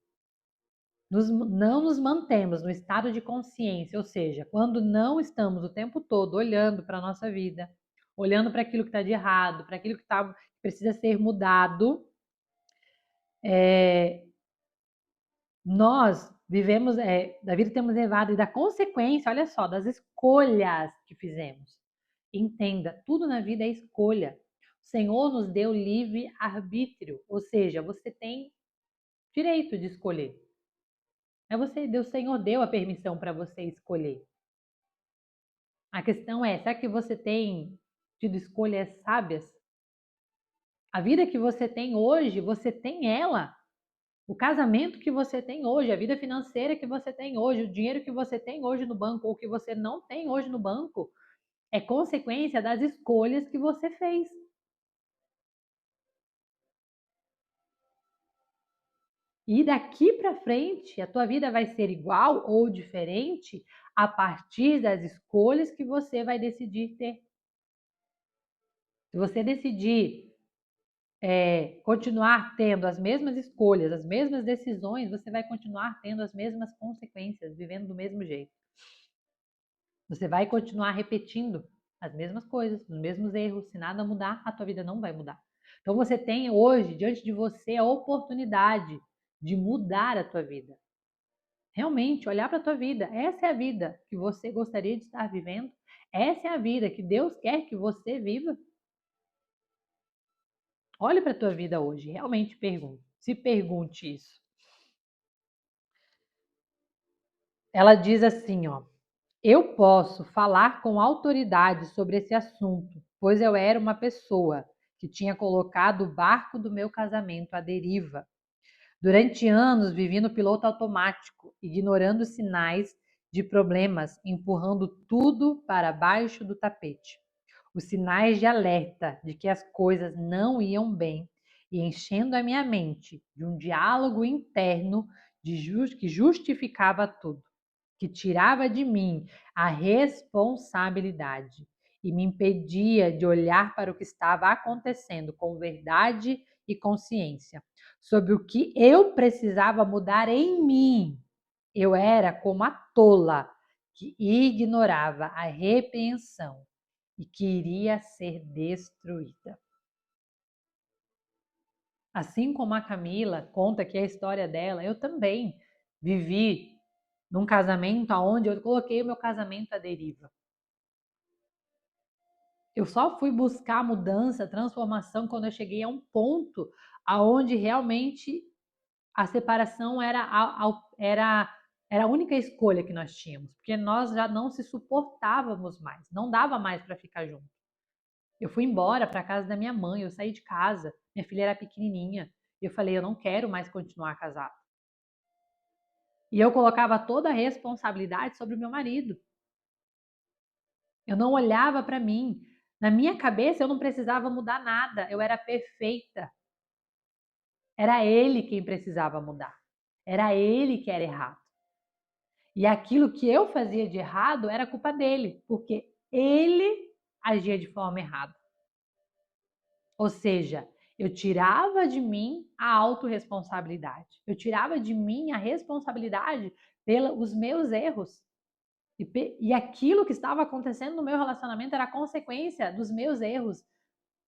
não nos mantemos no estado de consciência, ou seja, quando não estamos o tempo todo olhando para a nossa vida, olhando para aquilo que está de errado, para aquilo que precisa ser mudado, nós vivemos, da vida temos levado e da consequência, olha só, das escolhas que fizemos. Entenda, tudo na vida é escolha. O Senhor nos deu livre arbítrio, ou seja, você tem direito de escolher. O Senhor deu a permissão para você escolher. A questão é, será que você tem tido escolhas sábias? A vida que você tem hoje, você tem ela. O casamento que você tem hoje, a vida financeira que você tem hoje, o dinheiro que você tem hoje no banco ou que você não tem hoje no banco, é consequência das escolhas que você fez. E daqui para frente, a tua vida vai ser igual ou diferente a partir das escolhas que você vai decidir ter. Se você decidir continuar tendo as mesmas escolhas, as mesmas decisões, você vai continuar tendo as mesmas consequências, vivendo do mesmo jeito. Você vai continuar repetindo as mesmas coisas, os mesmos erros. Se nada mudar, a tua vida não vai mudar. Então você tem hoje diante de você a oportunidade de mudar a tua vida. Realmente olhar para a tua vida. Essa é a vida que você gostaria de estar vivendo? Essa é a vida que Deus quer que você viva? Olhe para a tua vida hoje, realmente pergunte. Se pergunte isso. Ela diz assim, ó: eu posso falar com autoridade sobre esse assunto, pois eu era uma pessoa que tinha colocado o barco do meu casamento à deriva. Durante anos vivi no piloto automático, ignorando sinais de problemas, empurrando tudo para baixo do tapete. Os sinais de alerta de que as coisas não iam bem e enchendo a minha mente de um diálogo interno que justificava tudo, que tirava de mim a responsabilidade e me impedia de olhar para o que estava acontecendo com verdade e consciência, sobre o que eu precisava mudar em mim. Eu era como a tola que ignorava a repreensão e queria ser destruída. Assim como a Camila conta que é a história dela, eu também vivi num casamento onde eu coloquei o meu casamento à deriva. Eu só fui buscar mudança, transformação quando eu cheguei a um ponto aonde realmente a separação era a única escolha que nós tínhamos, porque nós já não se suportávamos mais, não dava mais para ficar junto. Eu fui embora para a casa da minha mãe, eu saí de casa, minha filha era pequenininha, e eu falei, eu não quero mais continuar casado. E eu colocava toda a responsabilidade sobre o meu marido. Eu não olhava para mim. Na minha cabeça eu não precisava mudar nada, eu era perfeita. Era ele quem precisava mudar. Era ele que era errado. E aquilo que eu fazia de errado era culpa dele, porque ele agia de forma errada. Ou seja, eu tirava de mim a autorresponsabilidade. Eu tirava de mim a responsabilidade pelos meus erros. E aquilo que estava acontecendo no meu relacionamento era consequência dos meus erros,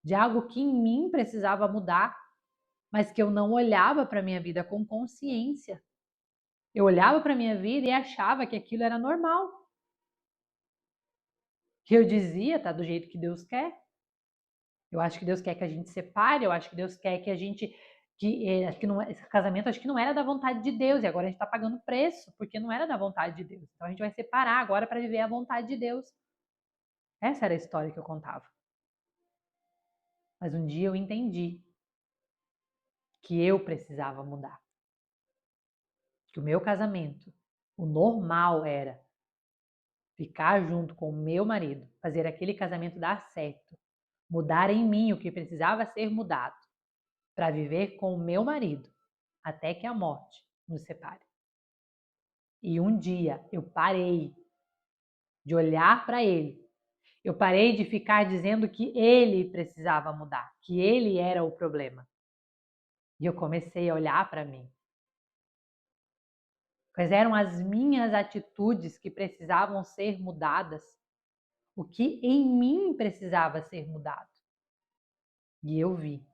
de algo que em mim precisava mudar, mas que eu não olhava para a minha vida com consciência. Eu olhava para a minha vida e achava que aquilo era normal. Que eu dizia, tá do jeito que Deus quer. Eu acho que Deus quer que a gente separe, eu acho que Deus quer que a gente acho que não, esse casamento acho que não era da vontade de Deus e agora a gente está pagando preço porque não era da vontade de Deus. Então a gente vai separar agora para viver a vontade de Deus. Essa era a história que eu contava. Mas um dia eu entendi que eu precisava mudar. Que o meu casamento, o normal era ficar junto com o meu marido, fazer aquele casamento dar certo, mudar em mim o que precisava ser mudado, para viver com o meu marido, até que a morte nos separe. E um dia eu parei de olhar para ele. Eu parei de ficar dizendo que ele precisava mudar, que ele era o problema. E eu comecei a olhar para mim. Quais eram as minhas atitudes que precisavam ser mudadas? O que em mim precisava ser mudado? E eu vi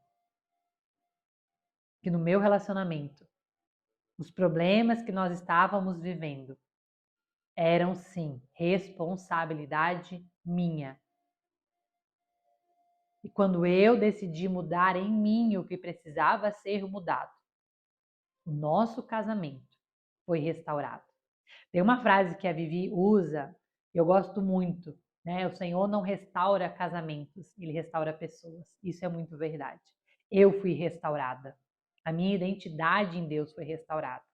que no meu relacionamento, os problemas que nós estávamos vivendo eram sim responsabilidade minha. E quando eu decidi mudar em mim o que precisava ser mudado, o nosso casamento foi restaurado. Tem uma frase que a Vivi usa, eu gosto muito, né? O Senhor não restaura casamentos, Ele restaura pessoas. Isso é muito verdade. Eu fui restaurada. A minha identidade em Deus foi restaurada.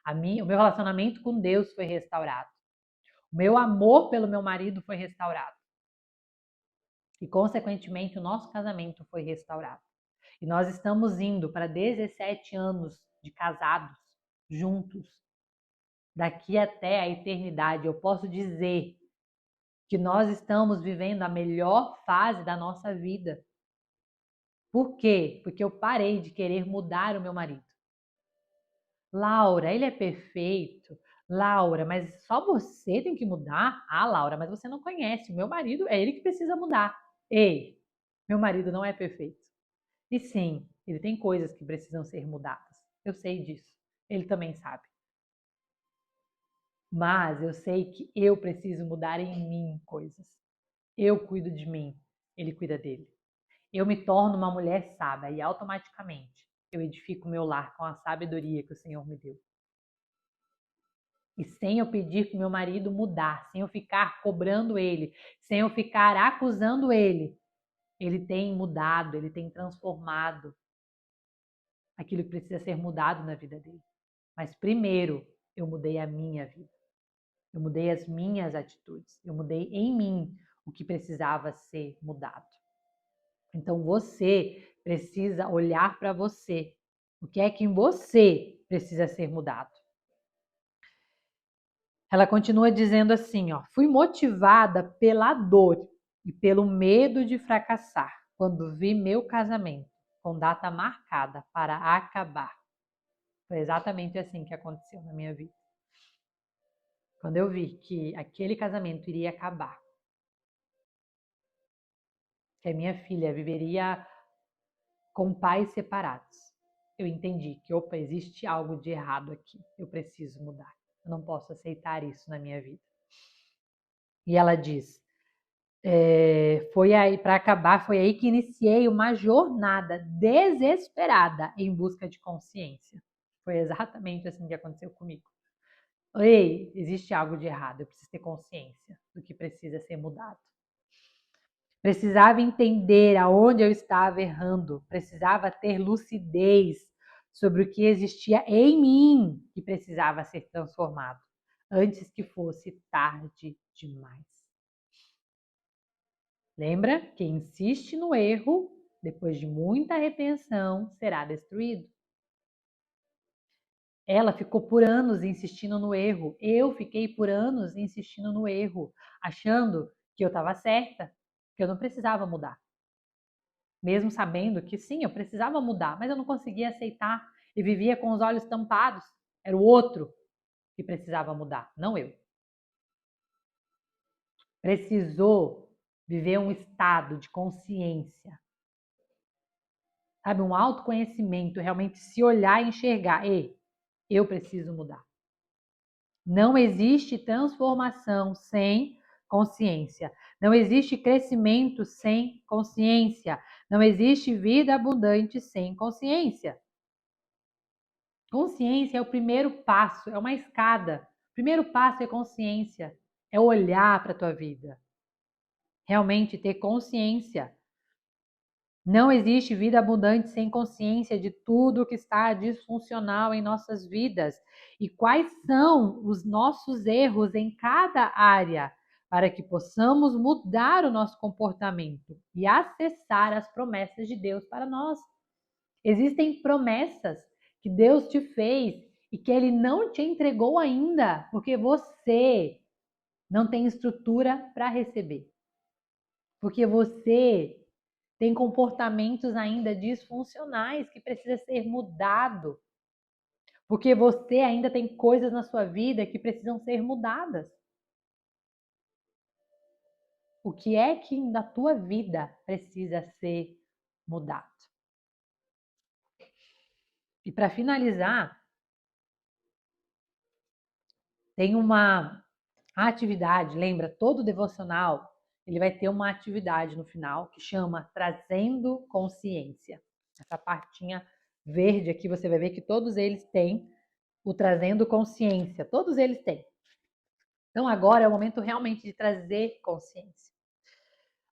O meu relacionamento com Deus foi restaurado. O meu amor pelo meu marido foi restaurado. E, consequentemente, o nosso casamento foi restaurado. E nós estamos indo para 17 anos de casados, juntos. Daqui até a eternidade, eu posso dizer que nós estamos vivendo a melhor fase da nossa vida. Por quê? Porque eu parei de querer mudar o meu marido. Laura, ele é perfeito. Laura, mas só você tem que mudar? Ah, Laura, mas você não conhece. O meu marido é ele que precisa mudar. Ei, meu marido não é perfeito. E sim, ele tem coisas que precisam ser mudadas. Eu sei disso. Ele também sabe. Mas eu sei que eu preciso mudar em mim coisas. Eu cuido de mim, ele cuida dele. Eu me torno uma mulher sábia e automaticamente eu edifico o meu lar com a sabedoria que o Senhor me deu. E sem eu pedir para o meu marido mudar, sem eu ficar cobrando ele, sem eu ficar acusando ele, ele tem mudado, ele tem transformado aquilo que precisa ser mudado na vida dele. Mas primeiro eu mudei a minha vida. Eu mudei as minhas atitudes. Eu mudei em mim o que precisava ser mudado. Então você precisa olhar para você. O que é que em você precisa ser mudado? Ela continua dizendo assim, ó: fui motivada pela dor e pelo medo de fracassar quando vi meu casamento com data marcada para acabar. Foi exatamente assim que aconteceu na minha vida. Quando eu vi que aquele casamento iria acabar, que a minha filha viveria com pais separados, eu entendi que, opa, existe algo de errado aqui, eu preciso mudar, eu não posso aceitar isso na minha vida. E ela diz, foi aí, para acabar, foi aí que iniciei uma jornada desesperada em busca de consciência. Foi exatamente assim que aconteceu comigo. Ei, existe algo de errado, eu preciso ter consciência do que precisa ser mudado. Precisava entender aonde eu estava errando, precisava ter lucidez sobre o que existia em mim que precisava ser transformado, antes que fosse tarde demais. Lembra? Quem insiste no erro, depois de muita repreensão, será destruído. Ela ficou por anos insistindo no erro, eu fiquei por anos insistindo no erro, achando que eu estava certa, que eu não precisava mudar. Mesmo sabendo que sim, eu precisava mudar, mas eu não conseguia aceitar e vivia com os olhos tampados. Era o outro que precisava mudar, não eu. Precisou viver um estado de consciência, sabe, um autoconhecimento, realmente se olhar e enxergar, ei, eu preciso mudar. Não existe transformação sem consciência. Não existe crescimento sem consciência. Não existe vida abundante sem consciência. Consciência é o primeiro passo, é uma escada. O primeiro passo é consciência, é olhar para a tua vida. Realmente ter consciência. Não existe vida abundante sem consciência de tudo que está disfuncional em nossas vidas e quais são os nossos erros em cada área, para que possamos mudar o nosso comportamento e acessar as promessas de Deus para nós. Existem promessas que Deus te fez e que Ele não te entregou ainda, porque você não tem estrutura para receber. Porque você tem comportamentos ainda disfuncionais que precisa ser mudado. Porque você ainda tem coisas na sua vida que precisam ser mudadas. O que é que na tua vida precisa ser mudado? E para finalizar, tem uma atividade, lembra, todo devocional, ele vai ter uma atividade no final que chama Trazendo Consciência. Essa partinha verde aqui você vai ver que todos eles têm o Trazendo Consciência, todos eles têm. Então agora é o momento realmente de trazer consciência.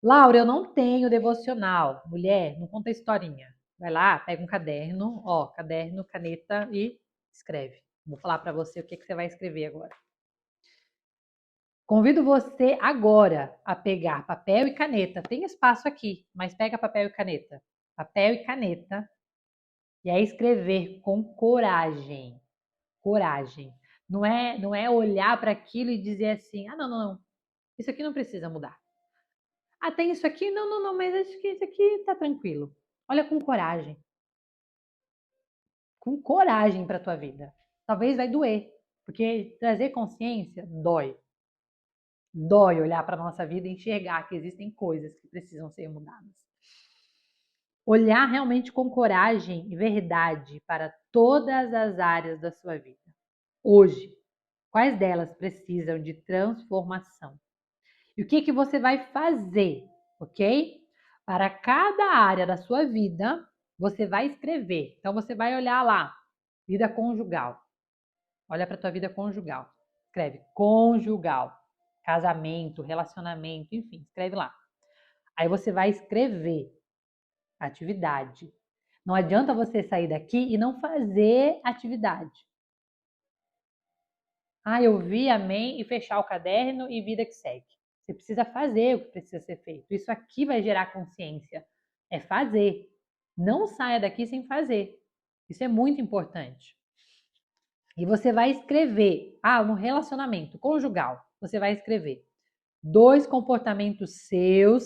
Laura, eu não tenho devocional. Mulher, não conta historinha. Vai lá, pega um caderno, ó, caderno, caneta e escreve. Vou falar para você o que você vai escrever agora. Convido você agora a pegar papel e caneta. Tem espaço aqui, mas pega papel e caneta. Papel e caneta. E aí escrever com coragem. Coragem. Não é olhar para aquilo e dizer assim: "Ah, não, não, não. Isso aqui não precisa mudar. Ah, tem isso aqui? Não, não, não, mas acho que isso aqui tá tranquilo." Olha com coragem. Com coragem para tua vida. Talvez vai doer, porque trazer consciência dói. Dói olhar para a nossa vida e enxergar que existem coisas que precisam ser mudadas. Olhar realmente com coragem e verdade para todas as áreas da sua vida. Hoje, quais delas precisam de transformação? E o que você vai fazer, ok? Para cada área da sua vida, você vai escrever. Então, você vai olhar lá, vida conjugal. Olha para a tua vida conjugal. Escreve conjugal, casamento, relacionamento, enfim, escreve lá. Aí você vai escrever atividade. Não adianta você sair daqui e não fazer atividade. Ah, eu vi, amém, e fechar o caderno e vida que segue. Você precisa fazer o que precisa ser feito. Isso aqui vai gerar consciência. É fazer. Não saia daqui sem fazer. Isso é muito importante. E você vai escrever, no relacionamento conjugal, você vai escrever 2 comportamentos seus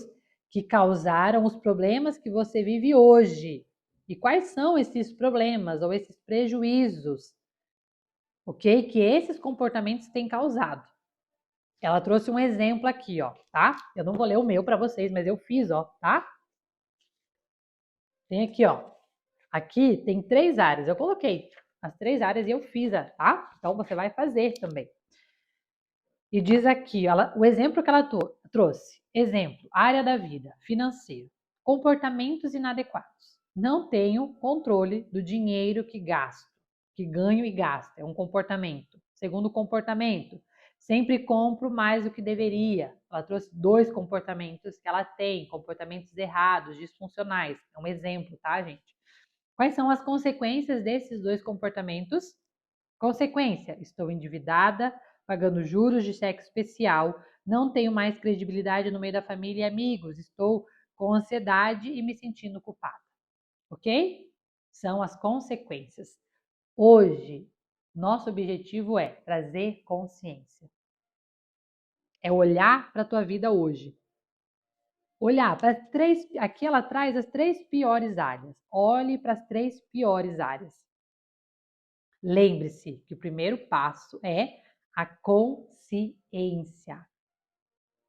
que causaram os problemas que você vive hoje. E quais são esses problemas ou esses prejuízos, ok? Que esses comportamentos têm causado. Ela trouxe um exemplo aqui, ó, tá? Eu não vou ler o meu para vocês, mas eu fiz, ó, tá? Tem aqui, ó. Aqui tem 3 áreas. Eu coloquei as 3 áreas e eu fiz, tá? Então você vai fazer também. E diz aqui, o exemplo que ela trouxe. Exemplo, área da vida, financeiro. Comportamentos inadequados. Não tenho controle do dinheiro que gasto, que ganho e gasto. É um comportamento. Segundo comportamento, sempre compro mais do que deveria. Ela trouxe 2 comportamentos que ela tem, comportamentos errados, disfuncionais. É um exemplo, tá, gente? Quais são as consequências desses 2 comportamentos? Consequência: estou endividada, pagando juros de cheque especial, não tenho mais credibilidade no meio da família e amigos, estou com ansiedade e me sentindo culpada. Ok? São as consequências. Hoje, nosso objetivo é trazer consciência. É olhar para a tua vida hoje. Olhar para as 3, aqui ela traz as 3 piores áreas. Olhe para as 3 piores áreas. Lembre-se que o primeiro passo é a consciência.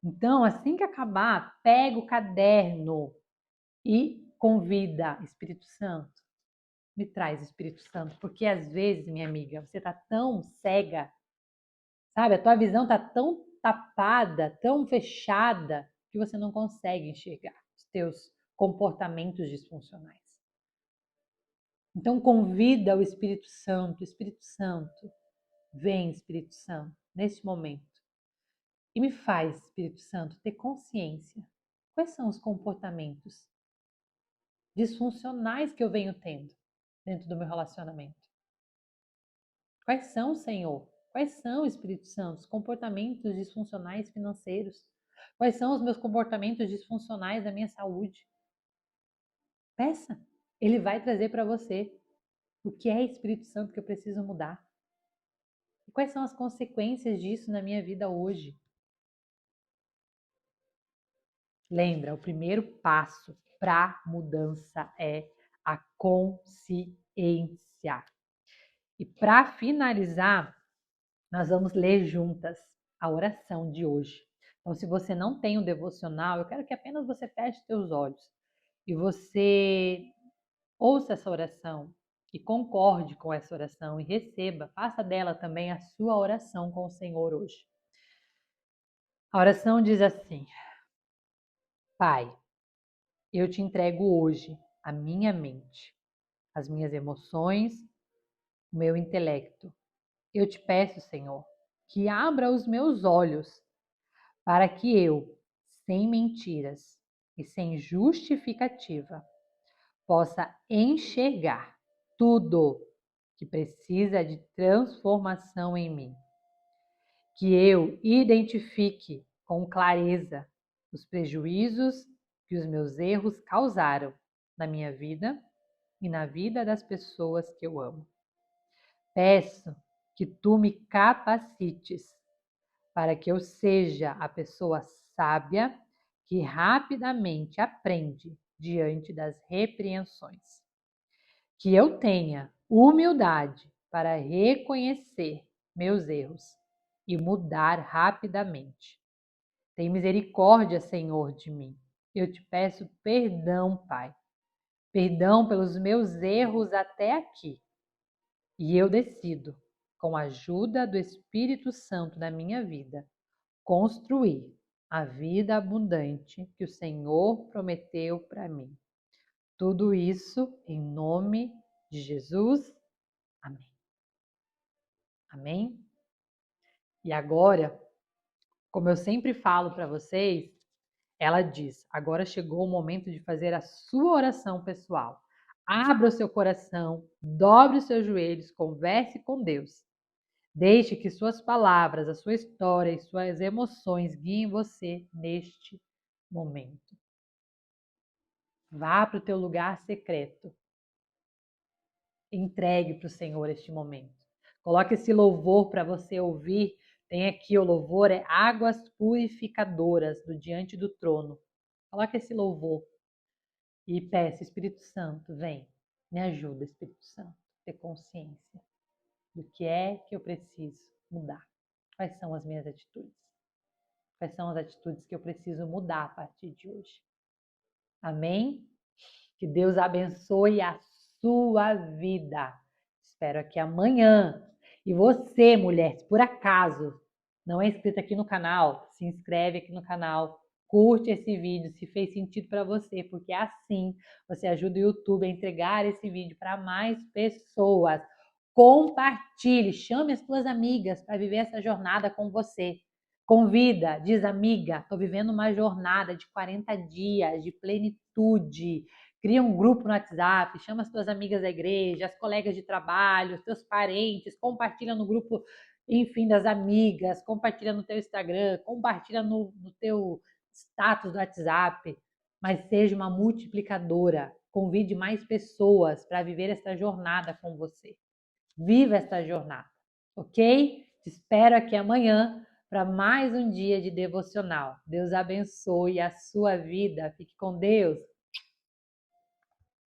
Então, assim que acabar, pega o caderno e convida Espírito Santo. Me traz Espírito Santo, porque às vezes, minha amiga, você está tão cega, sabe? A tua visão está tão tapada, tão fechada, que você não consegue enxergar os teus comportamentos disfuncionais. Então, convida o Espírito Santo, vem Espírito Santo, neste momento. E me faz, Espírito Santo, ter consciência. Quais são os comportamentos disfuncionais que eu venho tendo dentro do meu relacionamento? Quais são, Senhor? Quais são, Espírito Santo, os comportamentos disfuncionais financeiros? Quais são os meus comportamentos disfuncionais da minha saúde? Peça. Ele vai trazer para você o que é Espírito Santo que eu preciso mudar. E quais são as consequências disso na minha vida hoje? Lembra, o primeiro passo para mudança é a consciência. E para finalizar, nós vamos ler juntas a oração de hoje. Então, se você não tem um devocional, eu quero que apenas você feche seus olhos e você ouça essa oração e concorde com essa oração e receba, faça dela também a sua oração com o Senhor hoje. A oração diz assim: Pai, eu te entrego hoje a minha mente, as minhas emoções, o meu intelecto. Eu te peço, Senhor, que abra os meus olhos para que eu, sem mentiras e sem justificativa, possa enxergar tudo que precisa de transformação em mim. Que eu identifique com clareza os prejuízos que os meus erros causaram na minha vida e na vida das pessoas que eu amo. Peço que tu me capacites para que eu seja a pessoa sábia que rapidamente aprende diante das repreensões. Que eu tenha humildade para reconhecer meus erros e mudar rapidamente. Tem misericórdia, Senhor, de mim. Eu te peço perdão, Pai. Perdão pelos meus erros até aqui. E eu decido, com a ajuda do Espírito Santo na minha vida, construir a vida abundante que o Senhor prometeu para mim. Tudo isso em nome de Jesus. Amém. Amém? E agora, como eu sempre falo para vocês, ela diz: agora chegou o momento de fazer a sua oração pessoal. Abra o seu coração, dobre os seus joelhos, converse com Deus. Deixe que suas palavras, a sua história e suas emoções guiem você neste momento. Vá para o teu lugar secreto. Entregue para o Senhor este momento. Coloque esse louvor para você ouvir. Tem aqui o louvor, é Águas Purificadoras do Diante do Trono. Coloque esse louvor e peça, Espírito Santo, vem, me ajuda, Espírito Santo, a ter consciência do que é que eu preciso mudar. Quais são as minhas atitudes? Quais são as atitudes que eu preciso mudar a partir de hoje? Amém? Que Deus abençoe a sua vida. Espero aqui amanhã. E você, mulher, se por acaso não é inscrita aqui no canal, se inscreve aqui no canal, curte esse vídeo se fez sentido para você, porque assim você ajuda o YouTube a entregar esse vídeo para mais pessoas. Compartilhe, chame as suas amigas para viver essa jornada com você. Convida, diz amiga, estou vivendo uma jornada de 40 dias de plenitude. Cria um grupo no WhatsApp, chama as tuas amigas da igreja, as colegas de trabalho, os teus parentes, compartilha no grupo, enfim, das amigas, compartilha no teu Instagram, compartilha no teu status do WhatsApp, mas seja uma multiplicadora. Convide mais pessoas para viver essa jornada com você. Viva essa jornada, ok? Te espero aqui amanhã para mais um dia de devocional. Deus abençoe a sua vida. Fique com Deus.